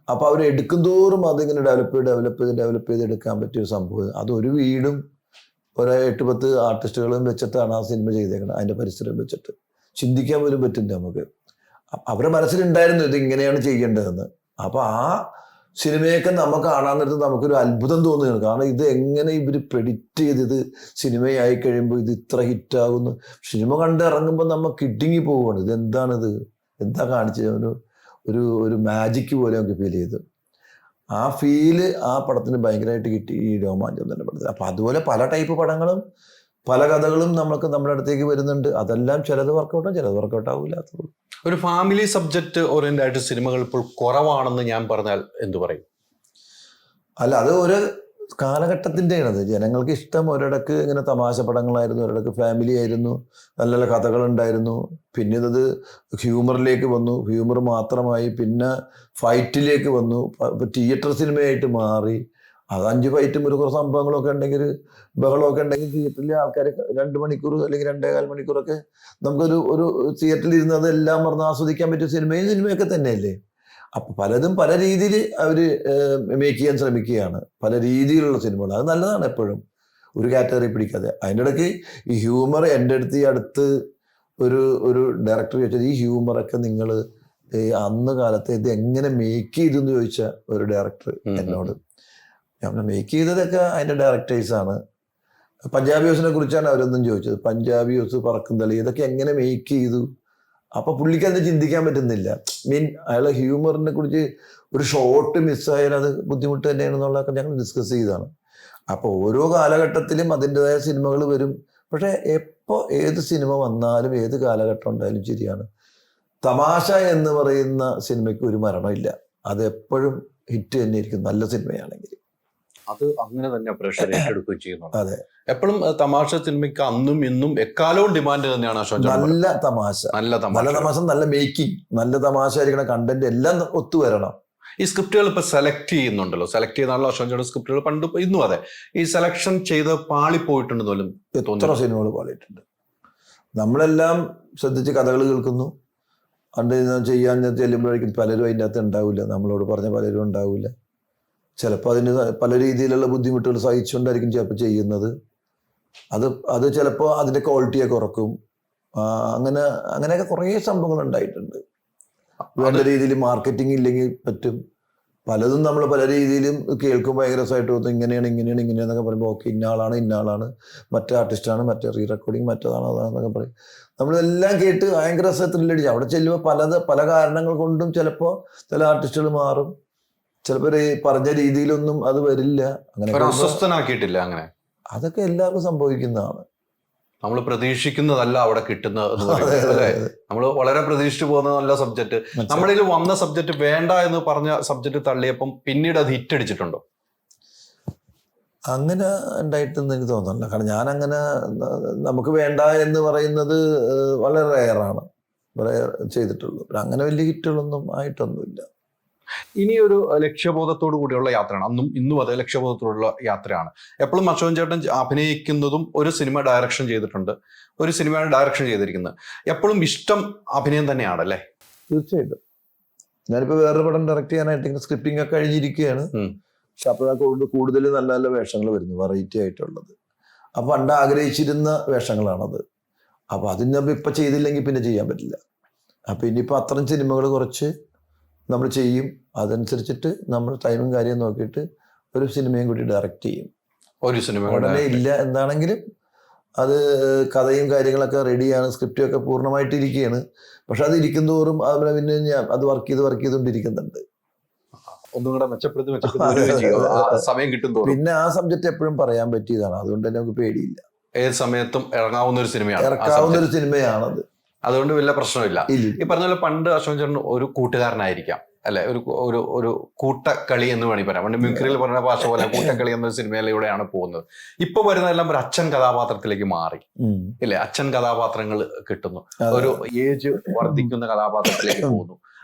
അപ്പോൾ അവർ എടുക്കും തോറും അതിങ്ങനെ ഡെവലപ്പ് ചെയ്ത് എടുക്കാൻ പറ്റിയൊരു സംഭവം. അതൊരു വീടും ഒരു 8-10 ആർട്ടിസ്റ്റുകളും വെച്ചിട്ടാണ് ആ സിനിമ ചെയ്തേക്കുന്നത്. അതിൻ്റെ പരിസരം വെച്ചിട്ട് ചിന്തിക്കാൻ പോലും പറ്റില്ല നമുക്ക്. അവരുടെ മനസ്സിലുണ്ടായിരുന്നു ഇത് ഇങ്ങനെയാണ് ചെയ്യേണ്ടതെന്ന്. അപ്പോൾ ആ സിനിമയൊക്കെ നമുക്ക് കാണാൻ നേരത്ത് നമുക്കൊരു അത്ഭുതം തോന്നുകയാണ്. കാരണം ഇത് എങ്ങനെ ഇവർ പ്രെഡിക്റ്റ് ചെയ്തത് സിനിമയായി കഴിയുമ്പോൾ ഇത് ഇത്ര ഹിറ്റാകുന്നു. സിനിമ കണ്ട് ഇറങ്ങുമ്പോൾ നമ്മൾ കിടുങ്ങി പോവുകയാണ്. ഇതെന്താണിത്, എന്താ കാണിച്ചത്, ഒരു മാജിക്ക് പോലെ നമുക്ക് ഫീൽ ചെയ്തു. ആ ഫീല് ആ പടത്തിന് ഭയങ്കരമായിട്ട് കിട്ടി, ഈ രോമാഞ്ചം തന്നെ പടത്തിൽ. അപ്പം അതുപോലെ പല ടൈപ്പ് പടങ്ങളും പല കഥകളും നമ്മുടെ അടുത്തേക്ക് വരുന്നുണ്ട്. അതെല്ലാം ചിലത് വർക്കൗട്ടാവും, ചിലത് വർക്കൗട്ട് ആവില്ല. ഒരു ഫാമിലി സബ്ജക്ട് ഓറിയന്റഡ് ആയിട്ട് സിനിമകൾ ഇപ്പോൾ കുറവാണെന്ന് ഞാൻ പറഞ്ഞാൽ എന്തു പറയും? അല്ല, അത് ഒരു കാലഘട്ടത്തിൻ്റെയാണത്. ജനങ്ങൾക്ക് ഇഷ്ടം ഒരിടക്ക് ഇങ്ങനെ തമാശ പടങ്ങളായിരുന്നു, ഒരിടക്ക് ഫാമിലി ആയിരുന്നു, നല്ല നല്ല കഥകളുണ്ടായിരുന്നു. പിന്നെ ഇത് ഹ്യൂമറിലേക്ക് വന്നു, ഹ്യൂമർ മാത്രമായി. പിന്നെ ഫൈറ്റിലേക്ക് വന്നു, ഇപ്പോൾ തിയേറ്റർ സിനിമയായിട്ട് മാറി. അത് 5 ഫൈറ്റും കുറച്ച് സംഭവങ്ങളൊക്കെ ഉണ്ടെങ്കിൽ, ബഹളമൊക്കെ ഉണ്ടെങ്കിൽ തിയേറ്ററിൽ ആൾക്കാർ 2 മണിക്കൂർ അല്ലെങ്കിൽ 2.25 മണിക്കൂറൊക്കെ ഒരു തിയേറ്ററിൽ ഇരുന്ന് അതെല്ലാം പറഞ്ഞ് ആസ്വദിക്കാൻ പറ്റിയ സിനിമയൊക്കെ തന്നെയല്ലേ. അപ്പം പലതും പല രീതിയിൽ അവർ മേക്ക് ചെയ്യാൻ ശ്രമിക്കുകയാണ്, പല രീതിയിലുള്ള സിനിമകൾ. അത് നല്ലതാണ് എപ്പോഴും, ഒരു കാറ്റഗറി പിടിക്കാതെ. അതിൻ്റെ ഇടയ്ക്ക് ഈ ഹ്യൂമർ എൻ്റെ അടുത്ത് ഒരു ഡയറക്ടർ ചോദിച്ചത്, ഈ ഹ്യൂമറൊക്കെ നിങ്ങൾ അന്ന് കാലത്ത് ഇത് എങ്ങനെ മേക്ക് ചെയ്തു എന്ന് ചോദിച്ച ഒരു ഡയറക്ടർ എന്നോട്. ഞാൻ മേക്ക് ചെയ്തതൊക്കെ അതിൻ്റെ ഡയറക്ടേഴ്സാണ്. പഞ്ചാബി ഹൗസിനെ കുറിച്ചാണ് അവരൊന്നും ചോദിച്ചത്. പഞ്ചാബി ഹൗസ്, പറക്കും തളി, ഇതൊക്കെ എങ്ങനെ മേക്ക് ചെയ്തു. അപ്പോൾ പുള്ളിക്ക് അത് ചിന്തിക്കാൻ പറ്റുന്നില്ല. അയാളെ ഹ്യൂമറിനെ കുറിച്ച് ഒരു ഷോട്ട് മിസ്സായാൽ അത് ബുദ്ധിമുട്ട് തന്നെയാണെന്നുള്ളതൊക്കെ ഞങ്ങൾ ഡിസ്കസ് ചെയ്തതാണ്. അപ്പോൾ ഓരോ കാലഘട്ടത്തിലും അതിൻ്റെതായ സിനിമകൾ വരും. പക്ഷേ എപ്പോൾ ഏത് സിനിമ വന്നാലും ഏത് കാലഘട്ടം ഉണ്ടായാലും ശരിയാണ്, തമാശ എന്ന് പറയുന്ന സിനിമയ്ക്ക് ഒരു മരണമില്ല. അത് എപ്പോഴും ഹിറ്റ് തന്നെയായിരിക്കും, നല്ല സിനിമയാണെങ്കിൽ. അത് അങ്ങനെ തന്നെ പ്രേക്ഷകർ ഏറ്റെടുക്കുകയും ചെയ്യുന്നു. അതെ, എപ്പോഴും തമാശ സിനിമയ്ക്ക് അന്നും ഇന്നും എക്കാലവും ഡിമാൻഡ് തന്നെയാണ്. നല്ല തമാശ, നല്ല മേക്കിംഗ്, നല്ല തമാശ ആയിരിക്കണം, കണ്ടന്റ് എല്ലാം ഒത്തുവരണം. ഈ സ്ക്രിപ്റ്റുകൾ ഇപ്പൊ സെലക്ട് ചെയ്യുന്നുണ്ടല്ലോ, സെലക്ട് ചെയ്താണല്ലോ അശോകൻ ചേട്ടൻ സ്ക്രിപ്റ്റുകൾ പണ്ട് ഇന്നും അതെ. ഈ സെലക്ഷൻ ചെയ്ത് പാളിപ്പോയിട്ടുണ്ടെന്ന് പോലും എത്ര സിനിമകൾ പാളിയിട്ടുണ്ട്. നമ്മളെല്ലാം ശ്രദ്ധിച്ച് കഥകൾ കേൾക്കുന്നു, പണ്ട് ചെയ്യാൻ ചെല്ലുമ്പോഴേക്കും പലരും അതിൻ്റെ അകത്ത് ഉണ്ടാവില്ല, നമ്മളോട് പറഞ്ഞ പലരും ഉണ്ടാവില്ല. ചിലപ്പോൾ അതിന് പല രീതിയിലുള്ള ബുദ്ധിമുട്ടുകൾ സഹിച്ചുകൊണ്ടായിരിക്കും ചിലപ്പോൾ ചെയ്യുന്നത്. അത് ചിലപ്പോൾ അതിൻ്റെ ക്വാളിറ്റിയെ കുറക്കും. അങ്ങനെയൊക്കെ കുറേ സംഭവങ്ങൾ ഉണ്ടായിട്ടുണ്ട്. വേണ്ട രീതിയിൽ മാർക്കറ്റിംഗ് ഇല്ലെങ്കിൽ പറ്റും. പലതും നമ്മൾ പല രീതിയിലും കേൾക്കുമ്പോൾ ഭയങ്കര രസമായിട്ട് തോന്നും. ഇങ്ങനെയാണെന്നൊക്കെ പറയുമ്പോൾ ഓക്കെ, ഇന്ന ആളാണ്, മറ്റേ ആർട്ടിസ്റ്റാണ്, മറ്റേ റീ റെക്കോർഡിങ് അതാണെന്നൊക്കെ പറയും. നമ്മളെല്ലാം കേട്ട് ഭയങ്കര രസത്തിലടിച്ച് അവിടെ ചെല്ലുമ്പോൾ പല കാരണങ്ങൾ കൊണ്ടും ചിലപ്പോൾ ചില ആർട്ടിസ്റ്റുകൾ മാറും, ചിലപ്പോൾ പറഞ്ഞ രീതിയിലൊന്നും അത് വരില്ല. അങ്ങനെ അസ്വസ്ഥനാക്കിയിട്ടില്ല. അങ്ങനെ അതൊക്കെ എല്ലാവർക്കും സംഭവിക്കുന്നതാണ്. നമ്മൾ പ്രതീക്ഷിക്കുന്നതല്ല അവിടെ കിട്ടുന്നത്. നമ്മൾ വളരെ പ്രതീക്ഷിച്ചു പോകുന്ന നല്ല സബ്ജക്ട്, നമ്മളിൽ വന്ന സബ്ജക്ട് വേണ്ട എന്ന് പറഞ്ഞ സബ്ജക്ട് തള്ളിയപ്പം പിന്നീട് അത് ഹിറ്റ് അടിച്ചിട്ടുണ്ടോ? അങ്ങനെ ഉണ്ടായിട്ടെന്ന് എനിക്ക് തോന്നുന്നില്ല. കാരണം ഞാനങ്ങനെ നമുക്ക് വേണ്ട എന്ന് പറയുന്നത് വളരെ റെയറാണ്. ചെയ്തിട്ടുള്ളൂ. അങ്ങനെ വലിയ ഹിറ്റുകളൊന്നും ആയിട്ടൊന്നുമില്ല. ഇനി ഒരു ലക്ഷ്യബോധത്തോടു കൂടിയുള്ള യാത്രയാണ്, അന്നും ഇന്നും അതേ ലക്ഷ്യബോധത്തോടുള്ള യാത്രയാണ്. എപ്പോഴും അശോകൻ ചേട്ടൻ അഭിനയിക്കുന്നതും ഒരു സിനിമ ഡയറക്ഷൻ ചെയ്തിട്ടുണ്ട്, ഒരു സിനിമയാണ് ഡയറക്ഷൻ ചെയ്തിരിക്കുന്നത്. എപ്പോഴും ഇഷ്ടം അഭിനയം തന്നെയാണല്ലേ? തീർച്ചയായിട്ടും. ഞാനിപ്പോൾ വേറൊരു പടം ഡയറക്റ്റ് ചെയ്യാനായിട്ട് ഇങ്ങനെ സ്ക്രിപ്റ്റിംഗ് ഒക്കെ കഴിഞ്ഞിരിക്കുകയാണ്. പക്ഷെ അപ്പോഴൊക്കെ കൂടുതൽ നല്ല നല്ല വേഷങ്ങൾ വരുന്നു, വെറൈറ്റി ആയിട്ടുള്ളത്. അപ്പൊ പണ്ട് ആഗ്രഹിച്ചിരുന്ന വേഷങ്ങളാണത്. അപ്പൊ അതിന് ഇപ്പൊ ചെയ്തില്ലെങ്കിൽ പിന്നെ ചെയ്യാൻ പറ്റില്ല. അപ്പൊ ഇനിയിപ്പോ അത്തരം സിനിമകൾ കുറച്ച് നമ്മൾ ചെയ്യും. അതനുസരിച്ചിട്ട് നമ്മൾ ടൈമും കാര്യം നോക്കിയിട്ട് ഒരു സിനിമയും കൂടി ഡയറക്റ്റ് ചെയ്യും. ഒരു സിനിമ ഉടനെ ഇല്ല എന്താണെങ്കിലും അത് കഥയും കാര്യങ്ങളൊക്കെ റെഡിയാണ്, സ്ക്രിപ്റ്റും ഒക്കെ പൂർണ്ണമായിട്ട് ഇരിക്കുകയാണ്. പക്ഷെ അത് ഇരിക്കുന്തോറും അതുപോലെ പിന്നെ ഞാൻ അത് വർക്ക് ചെയ്തുകൊണ്ടിരിക്കുന്നുണ്ട്. ഒന്നും കൂടെ മെച്ചപ്പെടുത്തി സമയം കിട്ടും തോറും. പിന്നെ ആ സബ്ജക്റ്റ് എപ്പോഴും പറയാൻ പറ്റിയതാണ്, അതുകൊണ്ട് തന്നെ നമുക്ക് പേടിയില്ല. ഏത് സമയത്തും ഇറങ്ങാവുന്ന ഒരു സിനിമയാണ്, ഇറക്കാവുന്ന ഒരു സിനിമയാണത്. അതുകൊണ്ട് വലിയ പ്രശ്നമില്ല. ഈ പറഞ്ഞ പോലെ പണ്ട് അശോകൻ ചേട്ടൻ ഒരു കൂട്ടുകാരനായിരിക്കാം അല്ലെ, ഒരു കൂട്ടക്കളി എന്ന് വേണമെങ്കിൽ പറയാം. പണ്ട് മിമിക്രിയിൽ പറഞ്ഞ ഭാഷ പോലെ കൂട്ടക്കളി എന്നൊരു സിനിമയിലൂടെയാണ് പോകുന്നത്. ഇപ്പൊ വരുന്നതെല്ലാം ഒരു അച്ഛൻ കഥാപാത്രത്തിലേക്ക് മാറി ഇല്ലേ, അച്ഛൻ കഥാപാത്രങ്ങൾ കിട്ടുന്നു, ഒരു ഏജ് വർദ്ധിക്കുന്ന കഥാപാത്രത്തിലേക്ക് പോകുന്നു.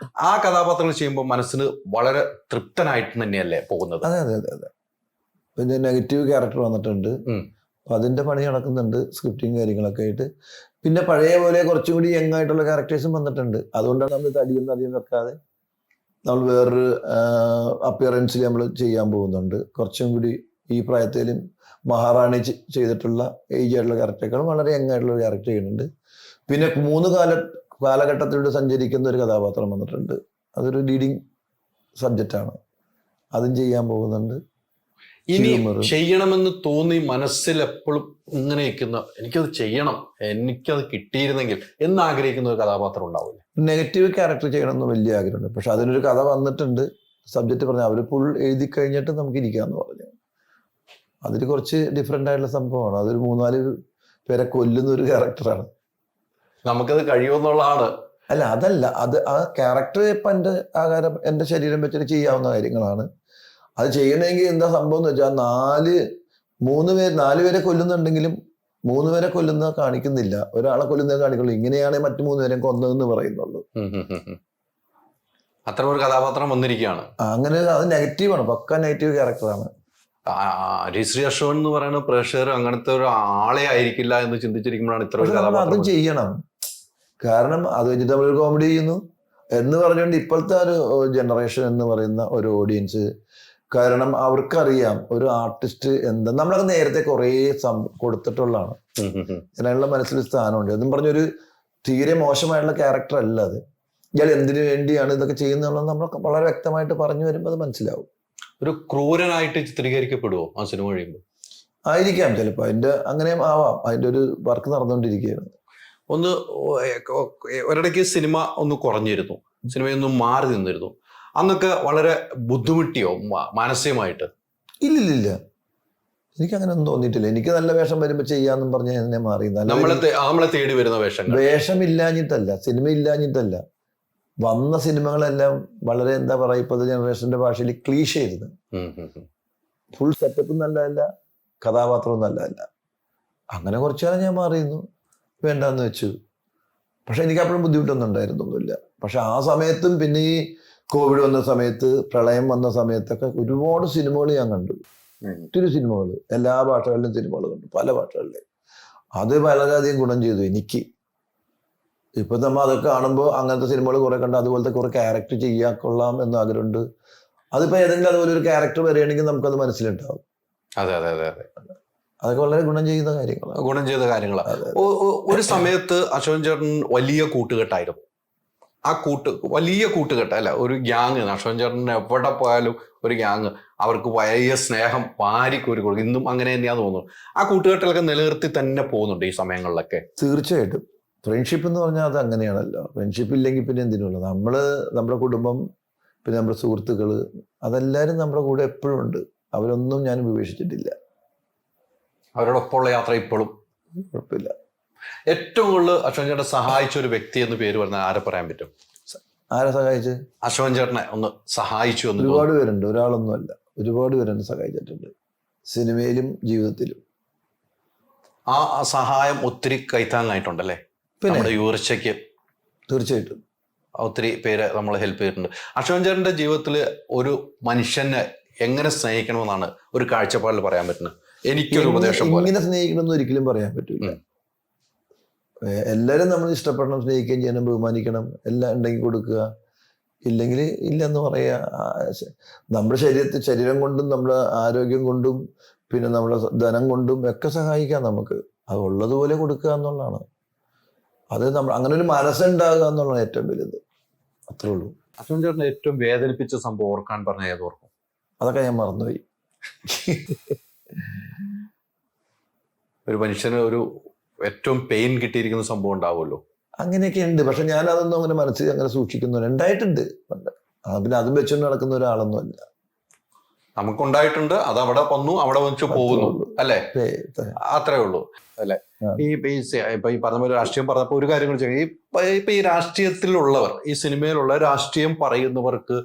ആ കഥാപാത്രങ്ങൾ ചെയ്യുമ്പോൾ മനസ്സിന് വളരെ തൃപ്തനായിട്ട് തന്നെയല്ലേ പോകുന്നത്? അതെ അതെ അതെ അതെ. പിന്നെ നെഗറ്റീവ് ക്യാരക്ടർ വന്നിട്ടുണ്ട്, അപ്പൊ അതിന്റെ പണി നടക്കുന്നുണ്ട്, സ്ക്രിപ്റ്റിങ് കാര്യങ്ങളൊക്കെ ആയിട്ട്. പിന്നെ പഴയ പോലെ കുറച്ചും കൂടി യങ് ആയിട്ടുള്ള ക്യാരക്ടേഴ്സും വന്നിട്ടുണ്ട്. അതുകൊണ്ടാണ് നമ്മൾ തടിയൊന്നും അധികം വെക്കാതെ നമ്മൾ വേറൊരു അപ്പിയറൻസിൽ നമ്മൾ ചെയ്യാൻ പോകുന്നുണ്ട്. കുറച്ചും കൂടി ഈ പ്രായത്തിലും മഹാറാണി ചെയ്തിട്ടുള്ള ഏജ് ആയിട്ടുള്ള ക്യാരക്ടറേക്കാളും വളരെ യങ് ആയിട്ടുള്ള ക്യാരക്ടർ ചെയ്യുന്നുണ്ട്. പിന്നെ 3 കാലഘട്ടത്തിലൂടെ സഞ്ചരിക്കുന്ന ഒരു കഥാപാത്രം വന്നിട്ടുണ്ട്. അതൊരു ലീഡിങ് സബ്ജക്റ്റാണ്, അതും ചെയ്യാൻ പോകുന്നുണ്ട്. ഇനി ചെയ്യണമെന്ന് തോന്നി മനസ്സിൽ എപ്പോഴും ഇങ്ങനെ നിൽക്കുന്ന, എനിക്കത് ചെയ്യണം, എനിക്കത് കിട്ടിയിരുന്നെങ്കിൽ എന്ന് ആഗ്രഹിക്കുന്ന ഒരു കഥാപാത്രം ഉണ്ടാവില്ല? നെഗറ്റീവ് ക്യാരക്ടർ ചെയ്യണമെന്ന് വലിയ ആഗ്രഹമുണ്ട്. പക്ഷെ അതിനൊരു കഥ വന്നിട്ടുണ്ട്, സബ്ജക്റ്റ് പറഞ്ഞാൽ അവർ ഫുൾ എഴുതി കഴിഞ്ഞിട്ട് നമുക്ക് ഇരിക്കാമെന്ന് പറഞ്ഞു. അതിൽ കുറച്ച് ഡിഫറെൻ്റ് ആയിട്ടുള്ള സംഭവമാണ്. അതൊരു 3-4 പേരെ കൊല്ലുന്ന ഒരു ക്യാരക്ടറാണ്. നമുക്കത് കഴിയുമെന്നുള്ളതാണ്. അല്ല അതല്ല, അത് ആ ക്യാരക്ടർ ഇപ്പം എൻ്റെ ശരീരം വെച്ചിട്ട് ചെയ്യാവുന്ന കാര്യങ്ങളാണ്. അത് ചെയ്യണമെങ്കിൽ എന്താ സംഭവം എന്ന് വെച്ചാൽ 4 പേരെ കൊല്ലുന്നുണ്ടെങ്കിലും 3 പേരെ കൊല്ലുന്ന കാണിക്കുന്നില്ല, ഒരാളെ കൊല്ലുന്നത് കാണിക്കുള്ളൂ. ഇങ്ങനെയാണ് മറ്റു 3 പേരെ കൊന്നതെന്ന് പറയുന്നുള്ളൂ. അത്ര ഒരു കഥാപാത്രം വന്നിരിക്കുകയാണ്. അങ്ങനെ അത് നെഗറ്റീവാണ്, പക്ക നെഗറ്റീവ് ക്യാരക്ടറാണ്. ശ്രീ അശോകൻ എന്ന് പറയുന്ന പ്രേക്ഷകർ അങ്ങനത്തെ ഒരു ആളെ ആയിരിക്കില്ല എന്ന് ചിന്തിച്ചിരിക്കുമ്പോഴാണ് ഇത്ര ഒരു കഥാപാത്രം. അതും ചെയ്യണം, കാരണം അത് വെച്ചിട്ട് നമ്മളൊരു കോമഡി ചെയ്യുന്നു എന്ന് പറഞ്ഞുകൊണ്ട് ഇപ്പോഴത്തെ ഒരു ജനറേഷൻ എന്ന് പറയുന്ന ഒരു ഓഡിയൻസ്, കാരണം അവർക്കറിയാം ഒരു ആർട്ടിസ്റ്റ് എന്താ. നമ്മളൊക്കെ നേരത്തെ കുറേ കൊടുത്തിട്ടുള്ളതാണ്, ഇതിനുള്ള മനസ്സിൽ സ്ഥാനമുണ്ട്. എന്നും പറഞ്ഞൊരു തീരെ മോശമായിട്ടുള്ള ക്യാരക്ടർ അല്ല അത്. ഇയാൾ എന്തിനു വേണ്ടിയാണ് ഇതൊക്കെ ചെയ്യുന്നുള്ളത് നമ്മളൊക്കെ വളരെ വ്യക്തമായിട്ട് പറഞ്ഞു വരുമ്പോൾ അത് മനസ്സിലാവും. ഒരു ക്രൂരനായിട്ട് ചിത്രീകരിക്കപ്പെടുവോ ആ സിനിമ കഴിയുമ്പോൾ? ആയിരിക്കാം ചിലപ്പോൾ, അതിന്റെ അങ്ങനെയും ആവാം. അതിന്റെ ഒരു വർക്ക് നടന്നുകൊണ്ടിരിക്കുകയാണ്. ഒന്ന് ഒരിടയ്ക്ക് സിനിമ ഒന്ന് കുറഞ്ഞിരുന്നു, സിനിമയൊന്നും മാറി നിന്നിരുന്നു. അന്നൊക്കെ വളരെ ബുദ്ധിമുട്ടിയോ മാനസികമായിട്ട്? ഇല്ലില്ല, എനിക്ക് അങ്ങനെ ഒന്നും തോന്നിയിട്ടില്ല. എനിക്ക് നല്ല വേഷം വരുമ്പോൾ ചെയ്യാന്നും പറഞ്ഞ് എന്നെ മാറി. നമ്മളെ തേടി വരുന്ന വേഷം ഇല്ലാഞ്ഞിട്ടല്ല, സിനിമ ഇല്ലാഞ്ഞിട്ടല്ല. വന്ന സിനിമകളെല്ലാം വളരെ എന്താ പറയുക, ഇപ്പോഴത്തെ ജനറേഷന്റെ ഭാഷയിൽ ക്ലീഷ ആയിരുന്നു. ഫുൾ സെറ്റപ്പും നല്ലതല്ല, കഥാപാത്രവും നല്ലതല്ല. അങ്ങനെ കുറച്ചു കാലം ഞാൻ മാറിയിരുന്നു, വേണ്ടെന്ന് വെച്ചു. പക്ഷെ എനിക്ക് അപ്പോഴും ബുദ്ധിമുട്ടൊന്നും ഉണ്ടായിരുന്നൊന്നുമില്ല. പക്ഷെ ആ സമയത്തും പിന്നെ ഈ കോവിഡ് വന്ന സമയത്ത്, പ്രളയം വന്ന സമയത്തൊക്കെ ഒരുപാട് സിനിമകൾ ഞാൻ കണ്ടു. ഒത്തിരി സിനിമകൾ, എല്ലാ ഭാഷകളിലും സിനിമകൾ കണ്ടു, പല ഭാഷകളിലും. അത് വളരെയധികം ഗുണം ചെയ്തു എനിക്ക്. ഇപ്പൊ നമ്മൾ അതൊക്കെ കാണുമ്പോൾ അങ്ങനത്തെ സിനിമകൾ കുറെ കണ്ട് അതുപോലത്തെ കുറെ ക്യാരക്ടർ ചെയ്യാൻ കൊള്ളാം എന്ന് ആഗ്രഹമുണ്ട്. അതിപ്പോ ഏതെങ്കിലും അതുപോലെ ഒരു ക്യാരക്ടർ വരികയാണെങ്കിൽ നമുക്കത് മനസ്സിലുണ്ടാവും. അതെ അതെ അതെ അതെ, അതൊക്കെ വളരെ ഗുണം ചെയ്ത കാര്യങ്ങളാണ്. ഒരു സമയത്ത് അശോകൻ ചേട്ടൻ വലിയ കൂട്ടുകെട്ടായിരുന്നു. ആ വലിയ കൂട്ടുകെട്ട് അല്ല, ഒരു ഗ്യാങ്. അശോകൻ ചേട്ടൻ എവിടെ പോയാലും ഒരു ഗ്യാങ്, അവർക്ക് വലിയ സ്നേഹം വാരിക്കോരി കൊടുക്കും. ഇന്നും അങ്ങനെ തന്നെയാന്ന് തോന്നുന്നു. ആ കൂട്ടുകെട്ടിലൊക്കെ നിലനിർത്തി തന്നെ പോകുന്നുണ്ട് ഈ സമയങ്ങളിലൊക്കെ. തീർച്ചയായിട്ടും. ഫ്രണ്ട്ഷിപ്പ് എന്ന് പറഞ്ഞാൽ അത് അങ്ങനെയാണല്ലോ. ഫ്രണ്ട്ഷിപ്പ് ഇല്ലെങ്കിൽ പിന്നെ എന്തിനുള്ള നമ്മുടെ കുടുംബം, പിന്നെ നമ്മുടെ സുഹൃത്തുക്കള്, അതെല്ലാവരും നമ്മുടെ കൂടെ എപ്പോഴും ഉണ്ട്. അവരൊന്നും ഞാൻ ഉപേക്ഷിച്ചിട്ടില്ല. അവരോടൊപ്പമുള്ള യാത്ര ഇപ്പോഴും കുഴപ്പമില്ല. ഏറ്റവും കൂടുതൽ അശോകൻ ചേട്ടനെ സഹായിച്ച ഒരു വ്യക്തി എന്ന് പേര് പറഞ്ഞാൽ ആരെ പറയാൻ പറ്റും? ആരെ സഹായിച്ച്? അശോകൻ ചേട്ടനെ ഒന്ന് സഹായിച്ചു എന്ന്. ഒരുപാട് പേരുണ്ട്, ഒരാളൊന്നുമല്ല, ഒരുപാട് പേരെന്നെ സഹായിച്ചിട്ടുണ്ട്, സിനിമയിലും ജീവിതത്തിലും. ആ സഹായം ഒത്തിരി കൈത്താങ്ങായിട്ടുണ്ടല്ലേ നമ്മുടെ ഉയർച്ചയ്ക്ക്? തീർച്ചയായിട്ടും ഒത്തിരി പേര് നമ്മളെ ഹെൽപ്പ് ചെയ്തിട്ടുണ്ട്. അശോകൻ ചേട്ടന്റെ ജീവിതത്തിൽ ഒരു മനുഷ്യനെ എങ്ങനെ സ്നേഹിക്കണമെന്നാണ് ഒരു കാഴ്ചപ്പാടിൽ പറയാൻ പറ്റുന്നത്? എനിക്കൊരു ഉപദേശം പോലെ. ഇങ്ങനെ സ്നേഹിക്കണമെന്ന് ഒരിക്കലും പറയാൻ പറ്റില്ല. എല്ലാവരും നമ്മൾ ഇഷ്ടപ്പെടണം, സ്നേഹിക്കുകയും ചെയ്യണം, ബഹുമാനിക്കണം, എല്ലാം ഉണ്ടെങ്കിൽ കൊടുക്കുക, ഇല്ലെങ്കിൽ ഇല്ലെന്ന് പറയുക. നമ്മുടെ ശരീരം കൊണ്ടും നമ്മുടെ ആരോഗ്യം കൊണ്ടും പിന്നെ നമ്മുടെ ധനം കൊണ്ടും ഒക്കെ സഹായിക്കാം നമുക്ക്. അത് ഉള്ളതുപോലെ കൊടുക്കുക എന്നുള്ളതാണ്. അത് നമ്മൾ അങ്ങനെ ഒരു മനസ്സുണ്ടാകുക എന്നുള്ളതാണ് ഏറ്റവും വലുത്. അത്രേ ഉള്ളൂ. അശോകൻ ചേട്ടനെ ഏറ്റവും വേദനിപ്പിച്ച സംഭവം ഓർക്കാൻ പറഞ്ഞ ഏതോർക്കും? അതൊക്കെ ഞാൻ മറന്നുപോയി. ഒരു മനുഷ്യന് ഒരു ഏറ്റവും പെയിൻ കിട്ടിയിരിക്കുന്ന സംഭവം ഉണ്ടാവുമല്ലോ. അങ്ങനെയൊക്കെ ഉണ്ട്. പക്ഷെ ഞാൻ അതൊന്നും അങ്ങനെ മനസ്സിൽ അങ്ങനെ സൂക്ഷിക്കുന്നില്ല. ഉണ്ടായിട്ടുണ്ട് പണ്ട്. പിന്നെ അതും വെച്ചുകൊണ്ട് നടക്കുന്ന ഒരാളൊന്നും അല്ല. നമുക്കുണ്ടായിട്ടുണ്ട്, അത് അവിടെ വന്നു, അവിടെ വെച്ച് പോകുന്നു അല്ലേ? അത്രേ ഉള്ളൂ അല്ലെ? ഇപ്പൊ ഈ പറഞ്ഞ പോലെ രാഷ്ട്രീയം പറഞ്ഞപ്പോ ഒരു കാര്യം കൂടി ഇപ്പൊ ഈ രാഷ്ട്രീയത്തിലുള്ളവർ, ഈ സിനിമയിലുള്ള രാഷ്ട്രീയം പറയുന്നവർക്ക്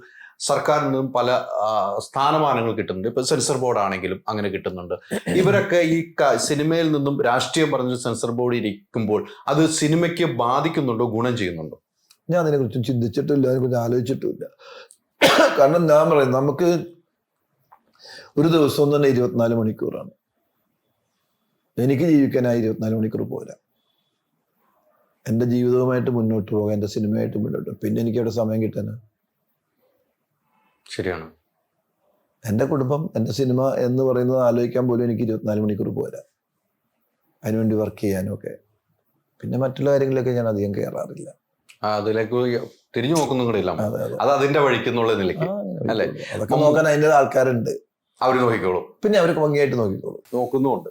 സർക്കാരിൽ നിന്നും പല സ്ഥാനമാനങ്ങൾ കിട്ടുന്നുണ്ട്. ഇപ്പൊ സെൻസർ ബോർഡ് ആണെങ്കിലും അങ്ങനെ കിട്ടുന്നുണ്ട്. ഇവരൊക്കെ ഈ സിനിമയിൽ നിന്നും രാഷ്ട്രീയം പറഞ്ഞ സെൻസർ ബോർഡ് ഇരിക്കുമ്പോൾ അത് സിനിമയ്ക്ക് ബാധിക്കുന്നുണ്ടോ, ഗുണം ചെയ്യുന്നുണ്ടോ? ഞാൻ അതിനെക്കുറിച്ച് ചിന്തിച്ചിട്ടില്ല, അതിനെക്കുറിച്ച് ആലോചിച്ചിട്ടുമില്ല. കാരണം ഞാൻ പറയും, നമുക്ക് ഒരു ദിവസം തന്നെ 24 മണിക്കൂറാണ്. എനിക്ക് ജീവിക്കാനായി 24 മണിക്കൂർ പോരാ. എൻ്റെ ജീവിതവുമായിട്ട് മുന്നോട്ട് പോകാൻ, എൻ്റെ സിനിമയായിട്ട് മുന്നോട്ട്, പിന്നെ എനിക്ക് അവിടെ സമയം കിട്ടാനാ. ശരിയാണ്. എൻ്റെ കുടുംബം, എൻ്റെ സിനിമ എന്ന് പറയുന്നത് ആലോചിക്കാൻ പോലും എനിക്ക് 24 മണിക്കൂർ പോരാ. അതിനുവേണ്ടി വർക്ക് ചെയ്യാനും ഒക്കെ. പിന്നെ മറ്റുള്ള കാര്യങ്ങളിലൊക്കെ ഞാൻ അധികം കയറാറില്ല. അതിലേക്ക് തിരിഞ്ഞു നോക്കുന്നു കൂടിയില്ല. അത് അതിന്റെ വഴിക്കുന്നുള്ള നിലയ്ക്ക് അല്ലേ? അതൊക്കെ നോക്കാൻ അതിൻ്റെ ആൾക്കാരുണ്ട്, അവര് നോക്കിക്കോളും. പിന്നെ അവർക്ക് ഭംഗിയായിട്ട് നോക്കിക്കോളും. നോക്കുന്നുണ്ട്.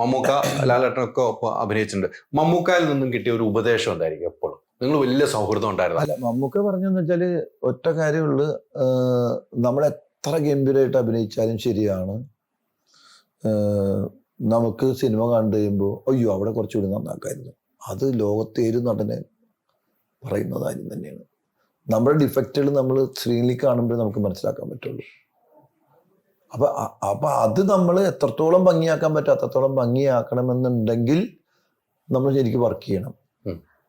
മമ്മൂക്ക, ലാലേട്ടനൊക്കെ ഒപ്പം അഭിനയിച്ചിട്ടുണ്ട്. മമ്മൂക്കയിൽ നിന്നും കിട്ടിയ ഒരു ഉപദേശം എന്തായിരിക്കും എപ്പോഴും? നിങ്ങൾ വലിയ സൗഹൃദം ഉണ്ടായിരുന്നു. അല്ല, മമ്മൂക്ക പറഞ്ഞെന്ന് വെച്ചാല് ഒറ്റ കാര്യമുള്ളൂ, നമ്മൾ എത്ര ഗംഭീരമായിട്ട് അഭിനയിച്ചാലും ശരിയാണ്, നമുക്ക് സിനിമ കണ്ടു കഴിയുമ്പോൾ അയ്യോ അവിടെ കുറച്ചുകൂടി നന്നാക്കായിരുന്നു. അത് ലോകത്തെ ഏത് നടനെ പറയുന്ന കാര്യം തന്നെയാണ്. നമ്മുടെ ഡിഫക്റ്റുകൾ നമ്മൾ സ്ക്രീനിൽ കാണുമ്പോൾ നമുക്ക് മനസ്സിലാക്കാൻ പറ്റുള്ളൂ. അപ്പൊ അത് നമ്മൾ എത്രത്തോളം ഭംഗിയാക്കാൻ പറ്റും അത്രത്തോളം ഭംഗിയാക്കണമെന്നുണ്ടെങ്കിൽ നമ്മൾ ശരിക്കും വർക്ക് ചെയ്യണം.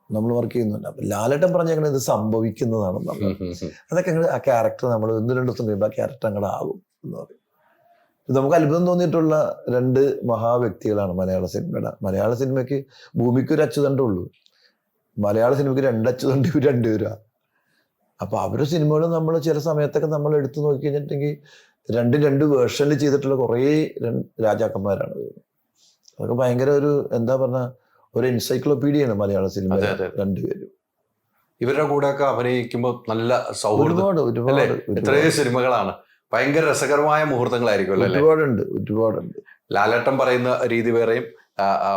നമ്മൾ വർക്ക് ചെയ്യുന്നുണ്ട്. അപ്പൊ ലാലേട്ടൻ പറഞ്ഞേക്കണത് ഇത് സംഭവിക്കുന്നതാണെന്നുള്ള, അതൊക്കെ ആ ക്യാരക്ടർ നമ്മൾ 1-2 ദിവസം കഴിയുമ്പോൾ ആ ക്യാരക്ടർ അങ്ങോട്ട് ആകും എന്ന് പറയും. നമുക്ക് അത്ഭുതം തോന്നിയിട്ടുള്ള 2 മഹാവ്യക്തികളാണ് മലയാള സിനിമയുടെ. മലയാള സിനിമയ്ക്ക് ഭൂമിക്ക് ഒരു അച്ചുതണ്ടുള്ളൂ, മലയാള സിനിമയ്ക്ക് 2 അച്ചുതണ്ട്, ഇവർ 2 പേരാ. അപ്പൊ അവരുടെ സിനിമകൾ നമ്മൾ ചില സമയത്തൊക്കെ നമ്മൾ എടുത്തു നോക്കി കഴിഞ്ഞിട്ടുണ്ടെങ്കിൽ 2 വേർഷനിൽ ചെയ്തിട്ടുള്ള കുറേ രാജാക്കന്മാരാണ്. അതൊക്കെ ഭയങ്കര ഒരു എന്താ പറഞ്ഞ ഒരു എൻസൈക്ലോപീഡിയാണ് മലയാള സിനിമ 2 പേരും. ഇവരുടെ കൂടെ ഒക്കെ അഭിനയിക്കുമ്പോൾ നല്ല സൗഹൃദം. ഒരുപാട് എത്രയോ സിനിമകളാണ്, ഭയങ്കര രസകരമായ മുഹൂർത്തങ്ങളായിരിക്കും. ഒരുപാടുണ്ട്. ലാലേട്ടൻ പറയുന്ന രീതി വേറെയും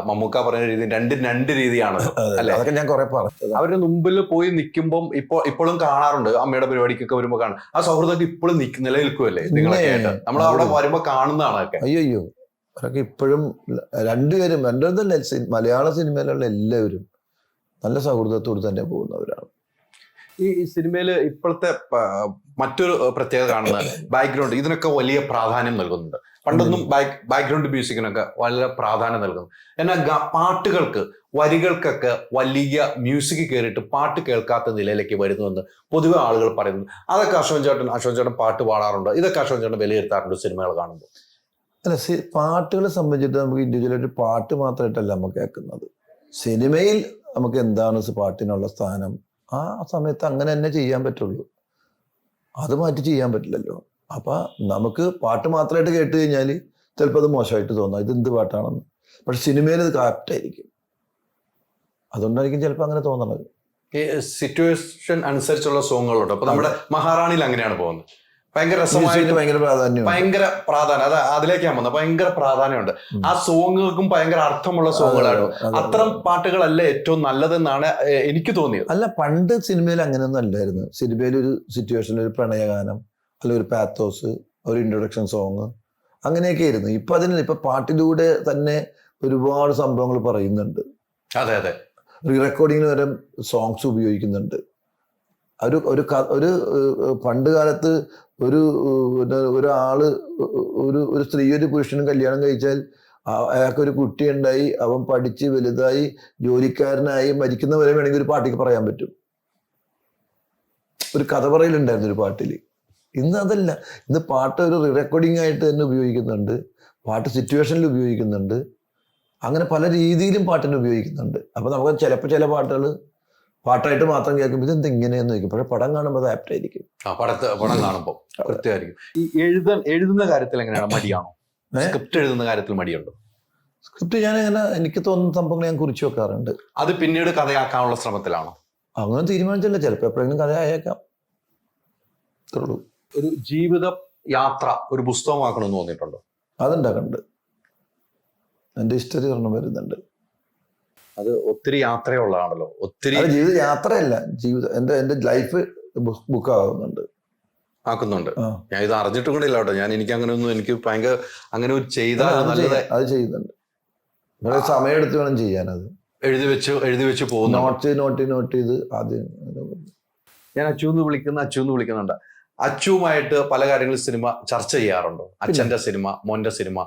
മമ്മൂക്ക പറയുന്ന രീതി, രണ്ട് രീതിയാണ് അല്ലെ? അതൊക്കെ ഞാൻ കുറെ പറഞ്ഞു. അവരുടെ മുമ്പിൽ പോയി നിൽക്കുമ്പോൾ ഇപ്പോഴും കാണാറുണ്ട്. അമ്മയുടെ പരിപാടിക്കൊക്കെ വരുമ്പോൾ കാണും. ആ സൗഹൃദമൊക്കെ ഇപ്പോഴും നിലനിൽക്കുമല്ലേ? നിങ്ങളൊക്കെ നമ്മൾ അവിടെ വരുമ്പോ കാണുന്നതാണ് അതൊക്കെ. അയ്യോ, അവരൊക്കെ ഇപ്പോഴും 2 പേരും രണ്ടല്ല, മലയാള സിനിമയിലുള്ള എല്ലാവരും നല്ല സൗഹൃദത്തോട് തന്നെ പോകുന്നവരാണ്. ഈ സിനിമയില് ഇപ്പോഴത്തെ മറ്റൊരു പ്രത്യേകത കാണുന്ന ബാക്ക്ഗ്രൗണ്ട്, ഇതിനൊക്കെ വലിയ പ്രാധാന്യം നൽകുന്നുണ്ട്. പണ്ടൊന്നും ബാക്ക്ഗ്രൗണ്ട് മ്യൂസിക്കിനൊക്കെ വളരെ പ്രാധാന്യം നൽകുന്നു. എന്നാൽ പാട്ടുകൾക്ക്, വരികൾക്കൊക്കെ വലിയ മ്യൂസിക് കയറിയിട്ട് പാട്ട് കേൾക്കാത്ത നിലയിലേക്ക് വരുന്നുവെന്ന് പൊതുവെ ആളുകൾ പറയുന്നു. അതൊക്കെ അശോകൻ ചേട്ടൻ പാട്ട് പാടാറുണ്ട്. ഇതൊക്കെ അശോകൻ ചേട്ടൻ വിലയിരുത്താറുണ്ട് സിനിമകൾ കാണുമ്പോൾ. അല്ല, പാട്ടുകളെ സംബന്ധിച്ചിട്ട് നമുക്ക് ഇൻഡിവിജ്വലായിട്ട് പാട്ട് മാത്രമായിട്ടല്ല നമുക്ക് കേൾക്കുന്നത്. സിനിമയിൽ നമുക്ക് എന്താണ് പാട്ടിനുള്ള സ്ഥാനം, ആ സമയത്ത് അങ്ങനെ തന്നെ ചെയ്യാൻ പറ്റുള്ളൂ, അത് മാറ്റി ചെയ്യാൻ പറ്റില്ലല്ലോ. അപ്പൊ നമുക്ക് പാട്ട് മാത്രമായിട്ട് കേട്ട് കഴിഞ്ഞാൽ ചിലപ്പോൾ അത് മോശമായിട്ട് തോന്നാം, ഇത് എന്ത് പാട്ടാണെന്ന്. പക്ഷെ സിനിമയിൽ ഇത് കറക്റ്റായിരിക്കും, അതുകൊണ്ടായിരിക്കും ചിലപ്പോൾ അങ്ങനെ തോന്നണത്. ഈ സിറ്റുവേഷൻ അനുസരിച്ചുള്ള സോങ്ങുകളുണ്ട്. അപ്പൊ നമ്മുടെ മഹാറാണിയിൽ അങ്ങനെയാണ് പോകുന്നത്. ഭയങ്കര രസമായിട്ട് ഭയങ്കര പ്രാധാന്യം, അത് അതിലേക്കാണ് വന്നത്. ഭയങ്കര പ്രാധാന്യമുണ്ട് ആ സോങ്ങുകൾക്കും, ഭയങ്കര അർത്ഥമുള്ള സോങ്ങുകളാണ്. അത്തരം പാട്ടുകളല്ലേ ഏറ്റവും നല്ലതെന്നാണ് എനിക്ക് തോന്നിയത്. അല്ല, പണ്ട് സിനിമയിൽ അങ്ങനെയൊന്നും അല്ലായിരുന്നു. സിനിമയിൽ ഒരു സിറ്റുവേഷൻ, ഒരു പ്രണയഗാനം, അല്ല ഒരു പാത്തോസ്, ഒരു ഇൻട്രൊഡക്ഷൻ സോങ്, അങ്ങനെയൊക്കെ ആയിരുന്നു. ഇപ്പൊ പാട്ടിലൂടെ തന്നെ ഒരുപാട് സംഭവങ്ങൾ പറയുന്നുണ്ട്. അതെ അതെ, റീ റെക്കോർഡിങ്ങിന് വരെ സോങ്സ് ഉപയോഗിക്കുന്നുണ്ട്. ഒരു പണ്ട് കാലത്ത് ഒരാള് ഒരു സ്ത്രീ ഒരു പുരുഷനും കല്യാണം കഴിച്ചാൽ അയാൾക്കൊരു കുട്ടി ഉണ്ടായി, അവൻ പഠിച്ച് വലുതായി ജോലിക്കാരനായി മരിക്കുന്നവരെ വേണമെങ്കിൽ ഒരു പാട്ടിക്ക് പറയാൻ പറ്റും. ഒരു കഥ പറയലുണ്ടായിരുന്നു ഒരു പാട്ടിൽ. ഇന്ന് അതല്ല. ഇന്ന് പാട്ട് ഒരു റെക്കോർഡിംഗ് ആയിട്ട് തന്നെ ഉപയോഗിക്കുന്നുണ്ട്, പാട്ട് സിറ്റുവേഷനിൽ ഉപയോഗിക്കുന്നുണ്ട്, അങ്ങനെ പല രീതിയിലും പാട്ടിനെ ഉപയോഗിക്കുന്നുണ്ട്. അപ്പൊ നമുക്ക് ചിലപ്പോൾ ചില പാട്ടുകൾ പാട്ടായിട്ട് മാത്രം കേൾക്കുമ്പോൾ ഇതെന്ത് ഇങ്ങനെയെന്ന് ചോദിക്കും. പക്ഷെ പടം കാണുമ്പോൾ അത് ആപ്റ്റായിരിക്കും. പടം കാണുമ്പോൾ കൃത്യമായിരിക്കും. ഈ എഴുതുന്ന കാര്യത്തിൽ എങ്ങനെയാണ്? മടിയാണോ? സ്ക്രിപ്റ്റ് എഴുതുന്ന കാര്യത്തിൽ മടിയുണ്ടോ? സ്ക്രിപ്റ്റ് ഞാൻ അങ്ങനെ എനിക്ക് തോന്നുന്ന സംഭവങ്ങൾ ഞാൻ കുറിച്ച് വെക്കാറുണ്ട്. അത് പിന്നീട് കഥയാക്കാനുള്ള ശ്രമത്തിലാണോ? അങ്ങനെ തീരുമാനിച്ചില്ല, ചിലപ്പോൾ എപ്പോഴെങ്കിലും കഥ അയക്കാം. അത്രയുള്ളൂ. ഒരു ജീവിത യാത്ര ഒരു പുസ്തകമാക്കണമെന്ന് തോന്നിയിട്ടുണ്ടോ? അതുണ്ടാക്കുന്നുണ്ട്. എൻ്റെ ഹിസ്റ്ററി ഒരെണ്ണം വരുന്നുണ്ട്. അത് ഒത്തിരി യാത്രയുള്ളതാണല്ലോ. ഒത്തിരി ജീവിത യാത്രയല്ല, ജീവിതം എൻ്റെ ലൈഫ് ബുക്കാകുന്നുണ്ട്, ആക്കുന്നുണ്ട്. ഞാൻ ഇത് അറിഞ്ഞിട്ട് കൂടില്ല കേട്ടോ. എനിക്ക് അങ്ങനെ ഒന്നും, എനിക്ക് ഭയങ്കര അങ്ങനെ ചെയ്താൽ നല്ലത്. അത് ചെയ്യുന്നുണ്ട്. സമയം എടുത്ത് വേണം ചെയ്യാൻ. അത് എഴുതി വെച്ച് പോകുന്നു. നോട്ട് ചെയ്ത് ആദ്യം ഞാൻ അച്ചുന്ന് വിളിക്കുന്നുണ്ട്. അച്ചുവുമായിട്ട് പല കാര്യങ്ങളും സിനിമ ചർച്ച ചെയ്യാറുണ്ടോ? അച്ഛന്റെ സിനിമ, മോന്റെ സിനിമ,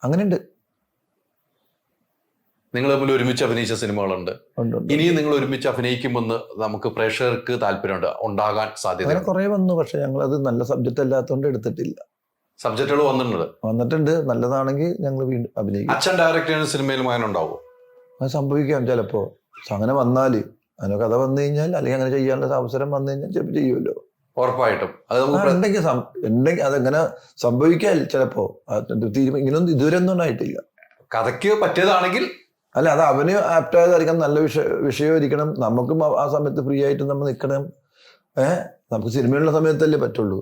അങ്ങനെയുണ്ട്. നിങ്ങൾ തമ്മിൽ ഒരുമിച്ച് അഭിനയിച്ച സിനിമകളുണ്ട്. ഇനിയും നിങ്ങൾ ഒരുമിച്ച് അഭിനയിക്കുമെന്ന് നമുക്ക് പ്രേക്ഷകർക്ക് താല്പര്യമുണ്ട്, ഉണ്ടാകാൻ സാധ്യത കുറെ വന്നു. പക്ഷെ ഞങ്ങൾ അത് നല്ല സബ്ജക്റ്റ് അല്ലാത്തതുകൊണ്ട് എടുത്തിട്ടില്ല. സബ്ജക്റ്റുകൾ വന്നിട്ടുണ്ട്. നല്ലതാണെങ്കിൽ ഞങ്ങൾ വീണ്ടും അഭിനയിക്കും. അച്ഛൻ ഡയറക്റ്റ് ചെയ്യുന്ന സിനിമയിലും അങ്ങനെ ഉണ്ടാവും. അത് സംഭവിക്കാം ചിലപ്പോ. അങ്ങനെ വന്നാല്, അങ്ങനെ കഥ വന്നു കഴിഞ്ഞാൽ, അല്ലെങ്കിൽ അങ്ങനെ ചെയ്യാനുള്ള അവസരം വന്നു കഴിഞ്ഞാൽ ചിലപ്പോൾ ചെയ്യുമല്ലോ. ഉറപ്പായിട്ടും അത് ഉണ്ടെങ്കിൽ അതെങ്ങനെ സംഭവിക്കാൻ ചിലപ്പോ. ഇങ്ങനൊന്നും ഇതുവരെ ഒന്നും ഉണ്ടായിട്ടില്ല. കഥയ്ക്ക് പറ്റിയതാണെങ്കിൽ അല്ല, അത് അവന് ആപ്റ്റായതായിരിക്കണം, നല്ല വിഷയമായിരിക്കണം. നമുക്കും ആ സമയത്ത് ഫ്രീ ആയിട്ട് നമ്മൾ നിൽക്കണം. നമുക്ക് സിനിമയുള്ള സമയത്തല്ലേ പറ്റുള്ളൂ.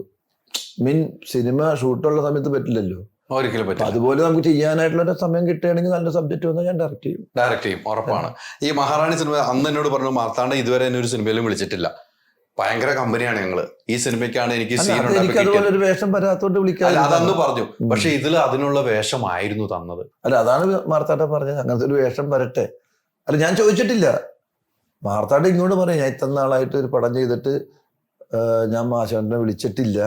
സിനിമ ഷൂട്ടുള്ള സമയത്ത് പറ്റില്ലല്ലോ. ഒരിക്കലും പറ്റില്ല. അതുപോലെ നമുക്ക് ചെയ്യാനായിട്ടുള്ള സമയം കിട്ടുകയാണെങ്കിൽ നല്ല സബ്ജക്റ്റ് വന്നാൽ ഞാൻ ഡയറക്റ്റ് ചെയ്യും. ഉറപ്പാണ്. ഈ മഹാറാണി സിനിമ അന്ന് എന്നോട് പറഞ്ഞു, മാർത്താണ്ഡ ഇതുവരെ എന്നെ ഒരു സിനിമയിലും വിളിച്ചിട്ടില്ല, ഭയങ്കര കമ്പനിയാണ് ഞങ്ങള്, ഈ സിനിമയ്ക്കാണ് എനിക്ക് അതുപോലെ ഒരു വേഷം വരാത്തോണ്ട് വിളിക്കാതെ അതന്ന് പറഞ്ഞു. പക്ഷെ ഇതിൽ അതിനുള്ള വേഷമായിരുന്നു തന്നത്. അല്ല, അതാണ് മാർത്താണ്ഡ പറഞ്ഞത്, അങ്ങനത്തെ ഒരു വേഷം വരട്ടെ. അല്ല, ഞാൻ ചോദിച്ചിട്ടില്ല. മാർത്താണ്ഡ ഇങ്ങോട്ട് പറയും, ഞാൻ ഇത്ര നാളായിട്ട് ഒരു പടം ചെയ്തിട്ട് ഞാൻ മാഷാണ്ടിനെ വിളിച്ചിട്ടില്ല,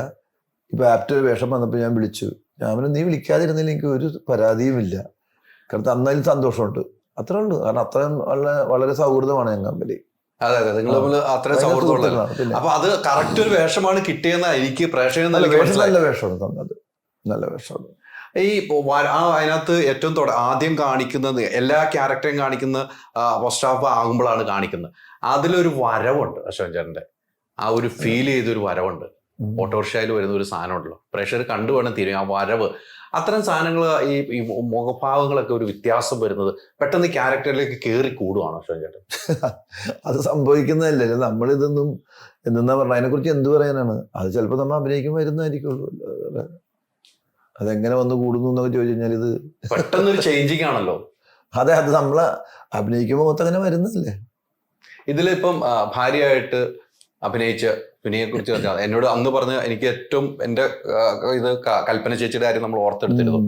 ഇപ്പൊ ആപ്റ്റ് ഒരു വേഷം വന്നപ്പോൾ ഞാൻ വിളിച്ചു. ഞാൻ പറഞ്ഞു, നീ വിളിക്കാതിരുന്നതിൽ എനിക്ക് ഒരു പരാതിയുമില്ല, കാരണം അന്നതിൽ സന്തോഷമുണ്ട്. അത്രേ ഉള്ളൂ. കാരണം അത്രയും വളരെ സൗഹൃദമാണ് ഞങ്ങൾ തമ്മിൽ. അതെ, നിങ്ങൾ തമ്മിൽ അത്രയും സൗഹൃദമുള്ള. അപ്പൊ അത് കറക്റ്റ് ഒരു വേഷമാണ് കിട്ടിയെന്ന എനിക്ക് പ്രേക്ഷകൻ നല്ല വേഷമാണ് തന്നത്. നല്ല വേഷമാണ്. ഈ അതിനകത്ത് ഏറ്റവും ആദ്യം കാണിക്കുന്നത്, എല്ലാ ക്യാരക്ടറേയും കാണിക്കുന്ന ഫസ്റ്റ് ഹാഫ് ആകുമ്പോഴാണ് കാണിക്കുന്നത്. അതിലൊരു വരവുണ്ട്, അശോകൻ ചേട്ടന്റെ ആ ഒരു ഫീൽ ചെയ്തൊരു വരവുണ്ട്. ഓട്ടോറിക്ഷയിൽ വരുന്ന ഒരു സാധനമുണ്ടല്ലോ, പ്രേക്ഷകർ കണ്ടുവേണം തീരും ആ വരവ്. അത്തരം സാധനങ്ങൾ, ഈ മുഖഭാവങ്ങളൊക്കെ ഒരു വ്യത്യാസം വരുന്നത് പെട്ടെന്ന് ക്യാരക്ടറിലേക്ക് കയറി കൂടുവാണോ അശോകൻ ചേട്ടൻ? അത് സംഭവിക്കുന്നതല്ലേ. നമ്മളിതൊന്നും എന്തെന്നാ പറഞ്ഞ, അതിനെക്കുറിച്ച് എന്ത് പറയാനാണ്? അത് ചിലപ്പോൾ നമ്മൾ അഭിനയിക്കുമ്പോൾ വരുന്നതായിരിക്കുള്ളൂ. അതെങ്ങനെ വന്ന് കൂടുന്നു എന്നൊക്കെ ചോദിച്ചു കഴിഞ്ഞാൽ ഇത് പെട്ടെന്നൊരു ചേഞ്ചിങ് ആണല്ലോ. അതെ, അത് നമ്മളെ അഭിനയിക്കുമ്പോൾ മൊത്തം അങ്ങനെ വരുന്നതല്ലേ. ഇതിലിപ്പം ഭാര്യയായിട്ട് അഭിനയിച്ച വിനയെ കുറിച്ച് എന്നോട് അന്ന് പറഞ്ഞ, എനിക്ക് ഏറ്റവും എന്റെ ഇത് കൽപ്പന ചേച്ചിയുടെ കാര്യം നമ്മൾ ഓർത്തെടുത്തിരുന്നു.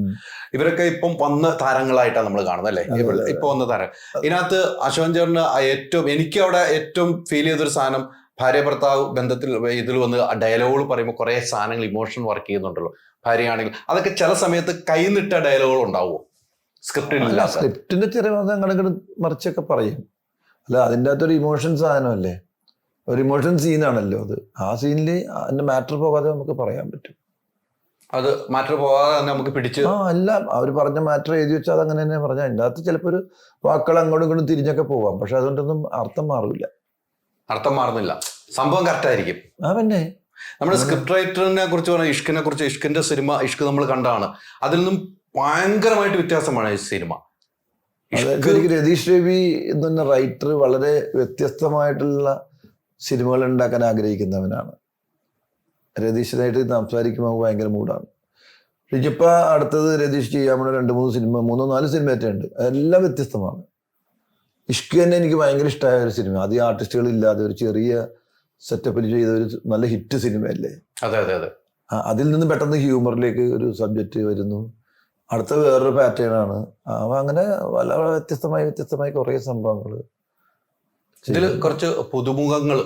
ഇവരൊക്കെ ഇപ്പം വന്ന താരങ്ങളായിട്ടാണ് നമ്മൾ കാണുന്നത് അല്ലേ? ഇപ്പൊ വന്ന താരം. ഇതിനകത്ത് അശോകൻ ചേട്ടന് എനിക്ക് അവിടെ ഏറ്റവും ഫീൽ ചെയ്തൊരു സാധനം, ഭാര്യ ഭർത്താവ് ബന്ധത്തിൽ ഇതിൽ വന്ന് ഡയലോഗുകൾ പറയുമ്പോൾ കുറെ സാധനങ്ങൾ ഇമോഷൻ വർക്ക് ചെയ്യുന്നുണ്ടല്ലോ. ഭാര്യയാണെങ്കിൽ അതൊക്കെ ചില സമയത്ത് കൈനിട്ട ഡയലോഗുകൾ ഉണ്ടാവുമോ? സ്ക്രിപ്റ്റിന്റെ ചെറിയ അങ്ങോട്ട് മറിച്ചൊക്കെ പറയും. അല്ല, അതിൻ്റെ അകത്തൊരു ഇമോഷൻ സാധനമല്ലേ, ഒരു ഇമോഷൻ സീനാണല്ലോ അത്. ആ സീനിൽ അതിന്റെ മാറ്റർ പോകാതെ നമുക്ക് പറയാൻ പറ്റും. അത് മാറ്റർ പോകാതെ തന്നെ നമുക്ക് പിടിച്ച് അല്ല, അവർ പറഞ്ഞ മാറ്റർ എഴുതി വെച്ചാൽ അത് അങ്ങനെ തന്നെ പറഞ്ഞാൽ അതിൻ്റെ അകത്ത് ചിലപ്പോൾ ഒരു വാക്കുകൾ അങ്ങോട്ടും ഇങ്ങോട്ടും തിരിഞ്ഞൊക്കെ പോവാം. പക്ഷെ അതുകൊണ്ടൊന്നും അർത്ഥം മാറില്ല. അർത്ഥം മാറുന്നില്ല, സംഭവം കറക്റ്റ് ആയിരിക്കും. പിന്നെ നമ്മുടെ സ്ക്രിപ്റ്റ് റൈറ്ററിനെ കുറിച്ച് പറഞ്ഞ ഇഷ്കിന്റെ സിനിമ, ഇഷ്ക് നമ്മൾ കണ്ടാണ്. അതിൽ നിന്നും ഭയങ്കരമായിട്ട് വ്യത്യാസമാണ് ഈ സിനിമ. എനിക്ക് രതീഷ് രവി എന്ന് പറഞ്ഞ റൈറ്റർ വളരെ വ്യത്യസ്തമായിട്ടുള്ള സിനിമകൾ ഉണ്ടാക്കാൻ ആഗ്രഹിക്കുന്നവനാണ്. രതീഷിനായിട്ട് സംസാരിക്കുമ്പോൾ ഭയങ്കര മൂടാണ്. ഇനിയിപ്പോൾ അടുത്തത് രതീഷ് ചെയ്യാൻ വേണ്ടി 3-4 സിനിമയൊക്കെ ഉണ്ട്. അതെല്ലാം വ്യത്യസ്തമാണ്. ഇഷ്ക് തന്നെ എനിക്ക് ഭയങ്കര ഇഷ്ടമായ ഒരു സിനിമ. അധികം ആർട്ടിസ്റ്റുകൾ ഇല്ലാതെ ഒരു ചെറിയ സെറ്റപ്പിൽ ചെയ്ത ഒരു നല്ല ഹിറ്റ് സിനിമയല്ലേ. അതെ അതെ അതെ. അതിൽ നിന്ന് പെട്ടെന്ന് ഹ്യൂമറിലേക്ക് ഒരു സബ്ജക്റ്റ് വരുന്നു. അടുത്ത വേറൊരു പാറ്റേൺ ആണ്. അങ്ങനെ വളരെ വ്യത്യസ്തമായി കുറേ സംഭവങ്ങൾ ഇതിൽ കുറച്ച് പുതുമുഖങ്ങൾ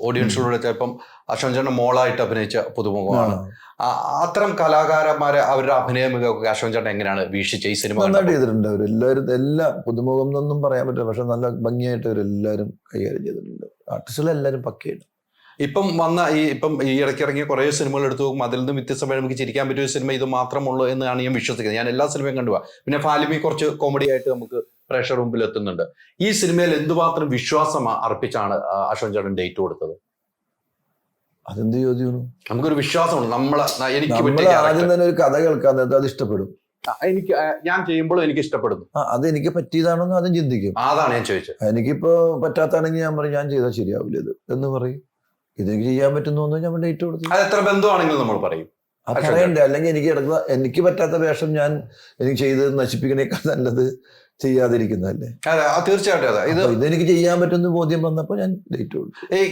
ഓഡിയൻസിലൂടെ ചിലപ്പം അശ്വൻ ചേട്ടൻ മോളായിട്ട് അഭിനയിച്ച പുതുമുഖമാണ്. അത്തരം കലാകാരന്മാരെ അവരുടെ അഭിനയ മികവൊക്കെ അശ്വൻ ചേട്ടൻ എങ്ങനെയാണ് വീക്ഷിച്ച ഈ സിനിമ? നന്നായിട്ട് ചെയ്തിട്ടുണ്ട് അവരെല്ലാവരും. എല്ലാം പുതുമുഖം എന്നൊന്നും പറയാൻ പറ്റില്ല, പക്ഷെ നല്ല ഭംഗിയായിട്ട് അവരെല്ലാവരും കൈകാര്യം ചെയ്തിട്ടുണ്ട്. ആർട്ടിസ്റ്റുകളെല്ലാവരും പക്കയാണ്. ഇപ്പം ഈ ഇടയ്ക്ക് ഇറങ്ങിയ കുറേ സിനിമകൾ എടുത്തു നോക്കുമ്പോൾ അതിൽ നിന്ന് വ്യത്യസ്തമായി നമുക്ക് ചിരിക്കാൻ പറ്റിയ സിനിമ ഇത് മാത്രമുള്ളൂ എന്നാണ് ഞാൻ വിശ്വസിക്കുന്നത്. ഞാൻ എല്ലാ സിനിമയും കണ്ടുപോവാ. പിന്നെ ഫാലിമി കുറച്ച് കോമഡി ആയിട്ട് നമുക്ക് പ്രേക്ഷകർ മുമ്പിൽ എത്തുന്നുണ്ട്. ഈ സിനിമയിൽ എന്തുമാത്രം വിശ്വാസം അർപ്പിച്ചാണ് അശ്വൻ ചേട്ടൻ ഡേറ്റ് കൊടുത്തത്? അതെന്ത് ചോദ്യമാണ്? നമുക്കൊരു വിശ്വാസമുണ്ട് എനിക്ക് ആദ്യം തന്നെ ഒരു കഥ കേൾക്കാൻ നേരത്തെ അത് ഇഷ്ടപ്പെടും. ഞാൻ ചെയ്യുമ്പോഴും എനിക്ക് ഇഷ്ടപ്പെടുന്നു. അത് എനിക്ക് പറ്റിയതാണോന്ന് ആദ്യം ചിന്തിക്കും. അതാണ് ഞാൻ ചോദിച്ചത്. എനിക്കിപ്പോ പറ്റാത്താണെങ്കിൽ ഞാൻ പറയും ഞാൻ ചെയ്താൽ ശരിയാവില്ല ഇത് എന്ന് പറയും. ഇതെനിക്ക് ചെയ്യാൻ പറ്റുന്നു ഞാൻ ഡേറ്റ് കൊടുത്തു. അത് എത്ര ബന്ധമാണെങ്കിലും നമ്മൾ പറയും. അത് പറയണ്ടേ? അല്ലെങ്കിൽ എനിക്ക് പറ്റാത്ത വേഷം എനിക്ക് ചെയ്ത് നശിപ്പിക്കണേക്കാൾ നല്ലത് ചെയ്യാതിരിക്കുന്നതല്ലേ? തീർച്ചയായിട്ടും. അതെ, ഇതെനിക്ക് ചെയ്യാൻ പറ്റുന്ന ബോധ്യം വന്നപ്പോൾ ഞാൻ ഡേറ്റ് കൊടുത്തു. ഈ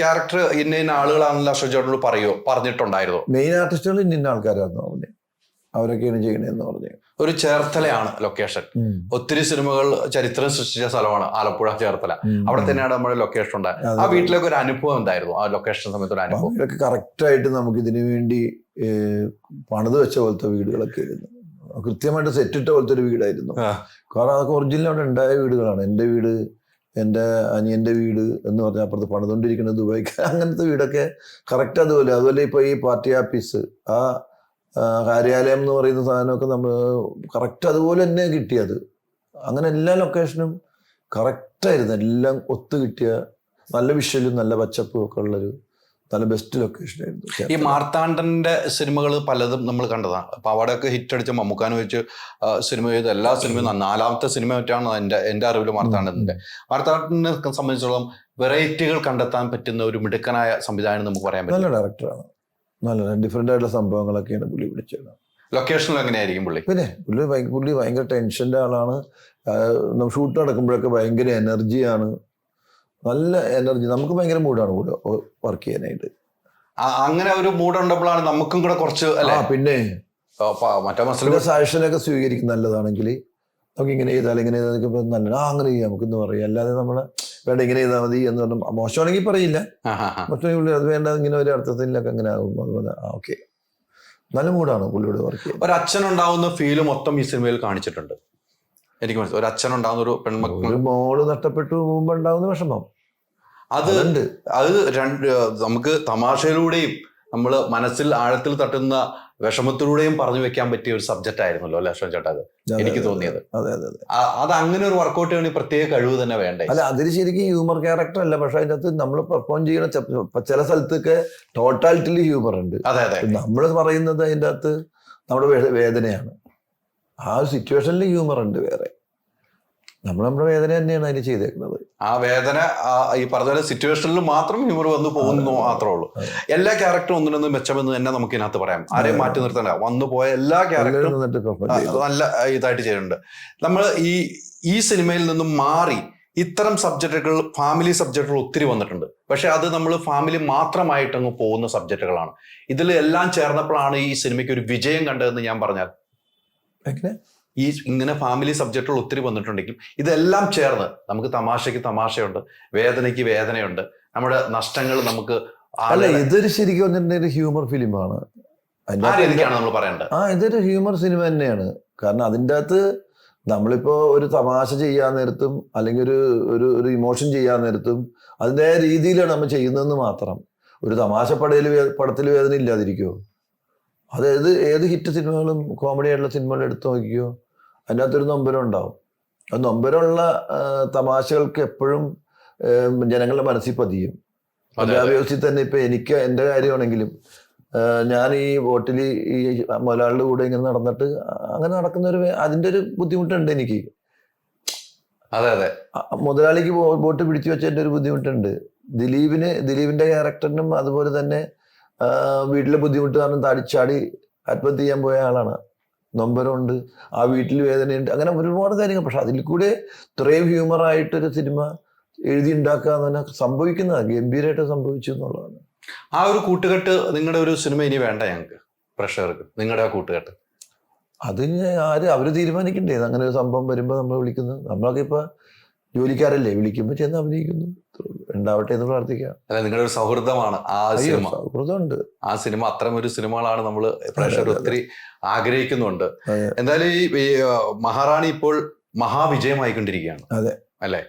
ക്യാരക്ടർ ഇന്ന ആളുകളാണെന്ന് അശ്വൻ ചേട്ടനോട് പറഞ്ഞിട്ടുണ്ടായിരുന്നോ? മെയിൻ ആർട്ടിസ്റ്റുകൾ ഇന്ന ആൾക്കാരാണെന്ന് പറഞ്ഞു, അവരൊക്കെയാണ് ചെയ്യണേന്ന് പറഞ്ഞു. ഒരു ചേർത്തലയാണ് ലൊക്കേഷൻ. ഒത്തിരി സിനിമകൾ ചരിത്രം സൃഷ്ടിച്ച സ്ഥലമാണ് ആലപ്പുഴ ചേർത്തല. അവിടെ തന്നെയാണ് നമ്മുടെ ലൊക്കേഷൻ ഉണ്ടായത്. ആ വീട്ടിലേക്ക് ഒരു അനുഭവം എന്തായിരുന്നു? ആ ലൊക്കേഷൻ സമയത്ത് ഒരു അനുഭവം? ഇതൊക്കെ കറക്റ്റായിട്ട് നമുക്ക് ഇതിനു വേണ്ടി പണിത് വെച്ച പോലത്തെ വീടുകളൊക്കെ ആയിരുന്നു. കൃത്യമായിട്ട് സെറ്റിട്ട പോലത്തെ ഒരു വീടായിരുന്നു. കാരണം അതൊക്കെ ഒറിജിനൽ അവിടെ ഉണ്ടായ വീടുകളാണ്. എൻ്റെ വീട്, എൻ്റെ അനിയൻ്റെ വീട് എന്ന് പറഞ്ഞാൽ അപ്പുറത്ത് പണിതുകൊണ്ടിരിക്കുന്നത് ദുബായ്ക്ക്. അങ്ങനത്തെ വീടൊക്കെ കറക്റ്റ് അതുപോലെ ഇപ്പോൾ ഈ പാർട്ടി ആഫീസ്, ആ കാര്യാലയം എന്ന് പറയുന്ന സാധനമൊക്കെ നമ്മൾ കറക്റ്റ് അതുപോലെ തന്നെ കിട്ടിയത്. അങ്ങനെ എല്ലാ ലൊക്കേഷനും കറക്റ്റായിരുന്നു. എല്ലാം ഒത്തു കിട്ടിയ നല്ല വിഷ്വലും നല്ല പച്ചപ്പും ഒക്കെ ഉള്ളൊരു നല്ല ബെസ്റ്റ് ലൊക്കേഷൻ ആയിരുന്നു. ഈ മാർത്താണ്ഡന്റെ സിനിമകൾ പലതും നമ്മൾ കണ്ടതാണ്. അപ്പൊ അവിടെയൊക്കെ ഹിറ്റ് അടിച്ച മമ്മൂക്കാനെ വെച്ച് സിനിമ ചെയ്ത എല്ലാ സിനിമയും 4ാമത്തെ സിനിമ പറ്റാണ് എൻ്റെ അറിവിൽ മാർത്താണ്ഡന്റെ. മാർത്താണ്ഡനെ സംബന്ധിച്ചിടത്തോളം വെറൈറ്റികൾ കണ്ടെത്താൻ പറ്റുന്ന ഒരു മിടുക്കനായ സംവിധാനം നമുക്ക് പറയാൻ പറ്റും. നല്ല ഡയറക്ടറാണ്. നല്ല ഡിഫറെൻ്റ് ആയിട്ടുള്ള സംഭവങ്ങളൊക്കെയാണ് പുള്ളി പിടിച്ചത്. ലൊക്കേഷനിൽ എങ്ങനെയായിരിക്കും പുള്ളി? പിന്നെ പുള്ളി ഭയങ്കര ടെൻഷൻ്റെ ആളാണ്. ഷൂട്ട് നടക്കുമ്പോഴൊക്കെ ഭയങ്കര എനർജിയാണ്, നല്ല എനർജി. നമുക്ക് ഭയങ്കര മൂഡാണ് കൂടെ വർക്ക് ചെയ്യാനായിട്ട്. അങ്ങനെ ഒരു മൂഡ് ഉണ്ടപ്പോഴാണ് നമുക്കും കൂടെ കുറച്ച് പിന്നെ മറ്റേ സജഷനൊക്കെ സ്വീകരിക്കും. നല്ലതാണെങ്കിൽ നമുക്ക് ഇങ്ങനെ ചെയ്താൽ ഇങ്ങനെ ചെയ്താൽ നല്ല അങ്ങനെ ചെയ്യാം നമുക്കെന്ന് പറയും. അല്ലാതെ നമ്മളെ വേണ്ട ഇങ്ങനെ ചെയ്താൽ മതി എന്ന് പറഞ്ഞാൽ മോശമാണെങ്കിൽ പറയില്ല. മോശമാണെങ്കിൽ അത് വേണ്ട ഇങ്ങനെ ഒരു അർത്ഥത്തിലൊക്കെ അങ്ങനെ ആകും. അതുപോലെ ഓക്കെ, നല്ല മൂഡാണ് പുള്ളിയോട് വർക്ക് ചെയ്യുന്നത്. ഒരു അച്ഛനുണ്ടാവുന്ന ഫീല് മൊത്തം ഈ സിനിമയിൽ കാണിച്ചിട്ടുണ്ട്. എനിക്ക് മനസ്സിലായി. ഒരു അച്ഛനുണ്ടാവുന്ന ഒരു പെൺമക്കൾ, ഒരു മോള് നഷ്ടപ്പെട്ടു പോകുമ്പോൾ ഉണ്ടാവുന്ന വിഷമം അത് നമുക്ക് തമാശയിലൂടെയും നമ്മൾ മനസ്സിൽ ആഴത്തിൽ തട്ടുന്ന വിഷമത്തിലൂടെയും പറഞ്ഞു വെക്കാൻ പറ്റിയ ഒരു സബ്ജക്റ്റ് ആയിരുന്നല്ലോ അല്ലെ അശ്വൻ ചേട്ടാ? അത് എനിക്ക് തോന്നിയത്. അത് അങ്ങനെ ഒരു വർക്കൗട്ട് ചെയ്യണ പ്രത്യേക കഴിവ് തന്നെ വേണ്ടേ? അല്ല, അതിൽ ശരിക്കും ഹ്യൂമർ ക്യാരക്ടർ അല്ല, പക്ഷെ അതിൻ്റെ അകത്ത് നമ്മൾ പെർഫോം ചെയ്യണ ചില സ്ഥലത്തൊക്കെ ടോട്ടാലിറ്റിയിൽ ഹ്യൂമർ ഉണ്ട്. നമ്മൾ പറയുന്നത് അതിൻ്റെ അകത്ത് നമ്മുടെ വേദനയാണ്. ആ ഒരു സിറ്റുവേഷനിൽ ഹ്യൂമർ ഉണ്ട്. വേറെ നമ്മുടെ വേദന തന്നെയാണ് അതിൽ ചെയ്തേക്കുന്നത്. ആ വേദന ഈ പറഞ്ഞ പോലെ സിറ്റുവേഷനിൽ മാത്രം ഹ്യൂമർ വന്നു പോകുന്നു മാത്രമേ ഉള്ളൂ. എല്ലാ ക്യാരക്ടറും ഒന്നിനൊന്നും മെച്ചമെന്ന് തന്നെ നമുക്ക് ഇതിനകത്ത് പറയാം. ആരെയും മാറ്റി നിർത്തണ്ട. വന്നു പോയ എല്ലാ ക്യാരക്ടറും നല്ല ഇതായിട്ട് ചെയ്യുന്നുണ്ട്. നമ്മൾ ഈ സിനിമയിൽ നിന്നും മാറി ഇത്തരം സബ്ജക്റ്റുകൾ, ഫാമിലി സബ്ജക്റ്റുകൾ ഒത്തിരി വന്നിട്ടുണ്ട്. പക്ഷെ അത് നമ്മൾ ഫാമിലി മാത്രമായിട്ടങ്ങ് പോകുന്ന സബ്ജക്റ്റുകളാണ്. ഇതിൽ എല്ലാം ചേർന്നപ്പോഴാണ് ഈ സിനിമയ്ക്ക് ഒരു വിജയം കണ്ടതെന്ന് ഞാൻ പറഞ്ഞാൽ. ഈ ഇങ്ങനെ ഫാമിലി സബ്ജക്റ്റുകൾ ഒത്തിരി വന്നിട്ടുണ്ടെങ്കിൽ ഇതെല്ലാം ചേർന്ന് നമുക്ക് തമാശയ്ക്ക് തമാശയുണ്ട്, വേദനയ്ക്ക് വേദനയുണ്ട്, നമ്മുടെ നഷ്ടങ്ങൾ നമുക്ക്. അല്ല, ഇതൊരു ശരിക്കും ഒരു ഹ്യൂമർ ഫിലിമാണ്. നമ്മൾ പറയേണ്ടത് ഇതൊരു ഹ്യൂമർ സിനിമ തന്നെയാണ്. കാരണം അതിൻ്റെ അകത്ത് നമ്മളിപ്പോ ഒരു തമാശ ചെയ്യാൻ നേരത്തും അല്ലെങ്കിൽ ഒരു ഇമോഷൻ ചെയ്യാൻ നേരത്തും അതിൻ്റെ രീതിയിലാണ് നമ്മൾ ചെയ്യുന്നതെന്ന് മാത്രം. ഒരു തമാശ പടത്തിൽ വേദന ഇല്ലാതിരിക്കുമോ? അതായത് ഏത് ഹിറ്റ് സിനിമകളും കോമഡി ആയിട്ടുള്ള സിനിമകൾ എടുത്തു നോക്കിയോ, അതിൻ്റെ അകത്തൊരു നൊമ്പരം ഉണ്ടാവും. ആ നൊമ്പരമുള്ള തമാശകൾക്ക് എപ്പോഴും ജനങ്ങളുടെ മനസ്സിൽ പതിയും. പഞ്ചാബ് തന്നെ ഇപ്പൊ എനിക്ക് എൻ്റെ കാര്യമാണെങ്കിലും ഞാൻ ഈ ബോട്ടിൽ ഈ മുതലാളിയുടെ കൂടെ ഇങ്ങനെ നടന്നിട്ട് അങ്ങനെ നടക്കുന്ന അതിൻ്റെ ഒരു ബുദ്ധിമുട്ടുണ്ട് എനിക്ക്. മുതലാളിക്ക് ബോട്ട് പിടിച്ചു വെച്ചതിൻ്റെ ഒരു ബുദ്ധിമുട്ടുണ്ട്. ദിലീപിന്റെ ക്യാരക്ടറിനും അതുപോലെ തന്നെ വീട്ടിലെ ബുദ്ധിമുട്ട് കാരണം തടിച്ചാടി ആത്മഹത്യ ചെയ്യാൻ പോയ ആളാണ്. നൊമ്പരമുണ്ട്, ആ വീട്ടിൽ വേദനയുണ്ട്, അങ്ങനെ ഒരുപാട് കാര്യങ്ങൾ. പക്ഷെ അതിൽ കൂടെ ഇത്രയും ഹ്യൂമറായിട്ടൊരു സിനിമ എഴുതി ഉണ്ടാക്കുക എന്ന് പറഞ്ഞാൽ സംഭവിക്കുന്നതാണ്, ഗംഭീരമായിട്ട് സംഭവിച്ചു എന്നുള്ളതാണ്. ആ ഒരു കൂട്ടുകെട്ട് നിങ്ങളുടെ ഒരു സിനിമ ഇനി വേണ്ട ഞങ്ങൾക്ക് പ്രേക്ഷകർക്ക്, നിങ്ങളുടെ ആ കൂട്ടുകെട്ട് അത് അവര് തീരുമാനിക്കണ്ടേ? അങ്ങനെ ഒരു സംഭവം വരുമ്പോൾ നമ്മൾ വിളിക്കുന്നത്. നമ്മളൊക്കെ ഇപ്പൊ ജോലിക്കാരല്ലേ, വിളിക്കുമ്പോൾ ചെന്ന് അഭിനയിക്കുന്നു, ഉണ്ടാവട്ടെ എന്ന് പ്രാർത്ഥിക്കാം. അല്ല, നിങ്ങളുടെ ഒരു സൗഹൃദമാണ് ആ സിനിമ. സൗഹൃദമുണ്ട്. ആ സിനിമ അത്തരം ഒരു സിനിമകളാണ് നമ്മൾ പ്രേക്ഷകർ ഒത്തിരി ആഗ്രഹിക്കുന്നുണ്ട്. എന്തായാലും ഈ മഹാറാണി ഇപ്പോൾ മഹാവിജയമായിക്കൊണ്ടിരിക്കുകയാണ്. അതെ അല്ലെ,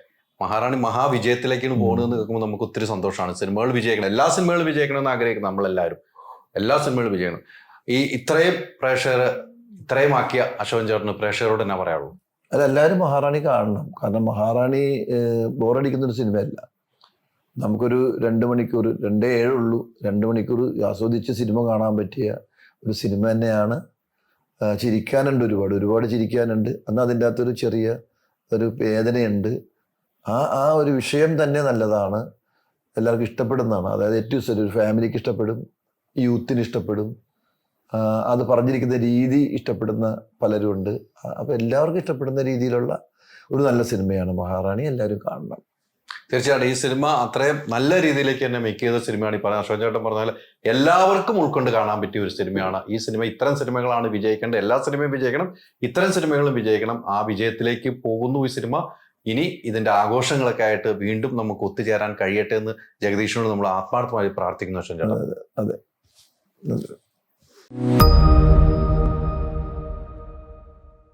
മഹാറാണി മഹാവിജയത്തിലേക്കാണ് പോകുന്നതെന്ന് കേൾക്കുമ്പോൾ നമുക്ക് ഒത്തിരി സന്തോഷമാണ്. സിനിമകൾ വിജയിക്കണം, എല്ലാ സിനിമകളും വിജയിക്കണമെന്ന് ആഗ്രഹിക്കണം നമ്മളെല്ലാവരും. എല്ലാ സിനിമകളും വിജയിക്കണം. ഇത്രയും പ്രേക്ഷകർ ഇത്രയും ആക്കിയ അശോകൻ ചേട്ടന് പ്രേക്ഷകരോട് എന്നാ പറയാനുള്ളൂ? അല്ല, എല്ലാവരും മഹാറാണി കാണണം. കാരണം മഹാറാണി ബോറടിക്കുന്നൊരു സിനിമയല്ല. നമുക്കൊരു 2 മണിക്കൂർ, 2.7 ഉള്ളൂ, 2 മണിക്കൂർ ആസ്വദിച്ച് സിനിമ കാണാൻ പറ്റിയ ഒരു സിനിമ തന്നെയാണ്. ചിരിക്കാനുണ്ട്, ഒരുപാട് ചിരിക്കാനുണ്ട്. എന്നാൽ അതിൻ്റെ അകത്തൊരു ചെറിയ ഒരു വേദനയുണ്ട്. ആ ഒരു വിഷയം തന്നെ നല്ലതാണ്, എല്ലാവർക്കും ഇഷ്ടപ്പെടുന്നതാണ്. അതായത് ഏറ്റവും ശരി ഒരു ഫാമിലിക്ക് ഇഷ്ടപ്പെടും, യൂത്തിന് ഇഷ്ടപ്പെടും, അത് പറഞ്ഞിരിക്കുന്ന രീതി ഇഷ്ടപ്പെടുന്ന പലരും ഉണ്ട്. അപ്പോൾ എല്ലാവർക്കും ഇഷ്ടപ്പെടുന്ന രീതിയിലുള്ള ഒരു നല്ല സിനിമയാണ് മഹാറാണി. എല്ലാവരും കാണണം. തീർച്ചയായിട്ടും ഈ സിനിമ അത്രയും നല്ല രീതിയിലേക്ക് തന്നെ മേക്ക് ചെയ്ത സിനിമയാണ്. ഈ പറഞ്ഞ അശോകൻ ചേട്ടൻ പറഞ്ഞാൽ എല്ലാവർക്കും ഉൾക്കൊണ്ട് കാണാൻ പറ്റിയ ഒരു സിനിമയാണ് ഈ സിനിമ. ഇത്തരം സിനിമകളാണ് വിജയിക്കേണ്ടത്. എല്ലാ സിനിമയും വിജയിക്കണം, ഇത്തരം സിനിമകളും വിജയിക്കണം. ആ വിജയത്തിലേക്ക് പോകുന്നു ഈ സിനിമ. ഇനി ഇതിന്റെ ആഘോഷങ്ങളൊക്കെ ആയിട്ട് വീണ്ടും നമുക്ക് ഒത്തുചേരാൻ കഴിയട്ടെ എന്ന് ജഗദീഷിനോട് നമ്മൾ ആത്മാർത്ഥമായി പ്രാർത്ഥിക്കുന്നു അശോകൻ ചേട്ടൻ. അതെ.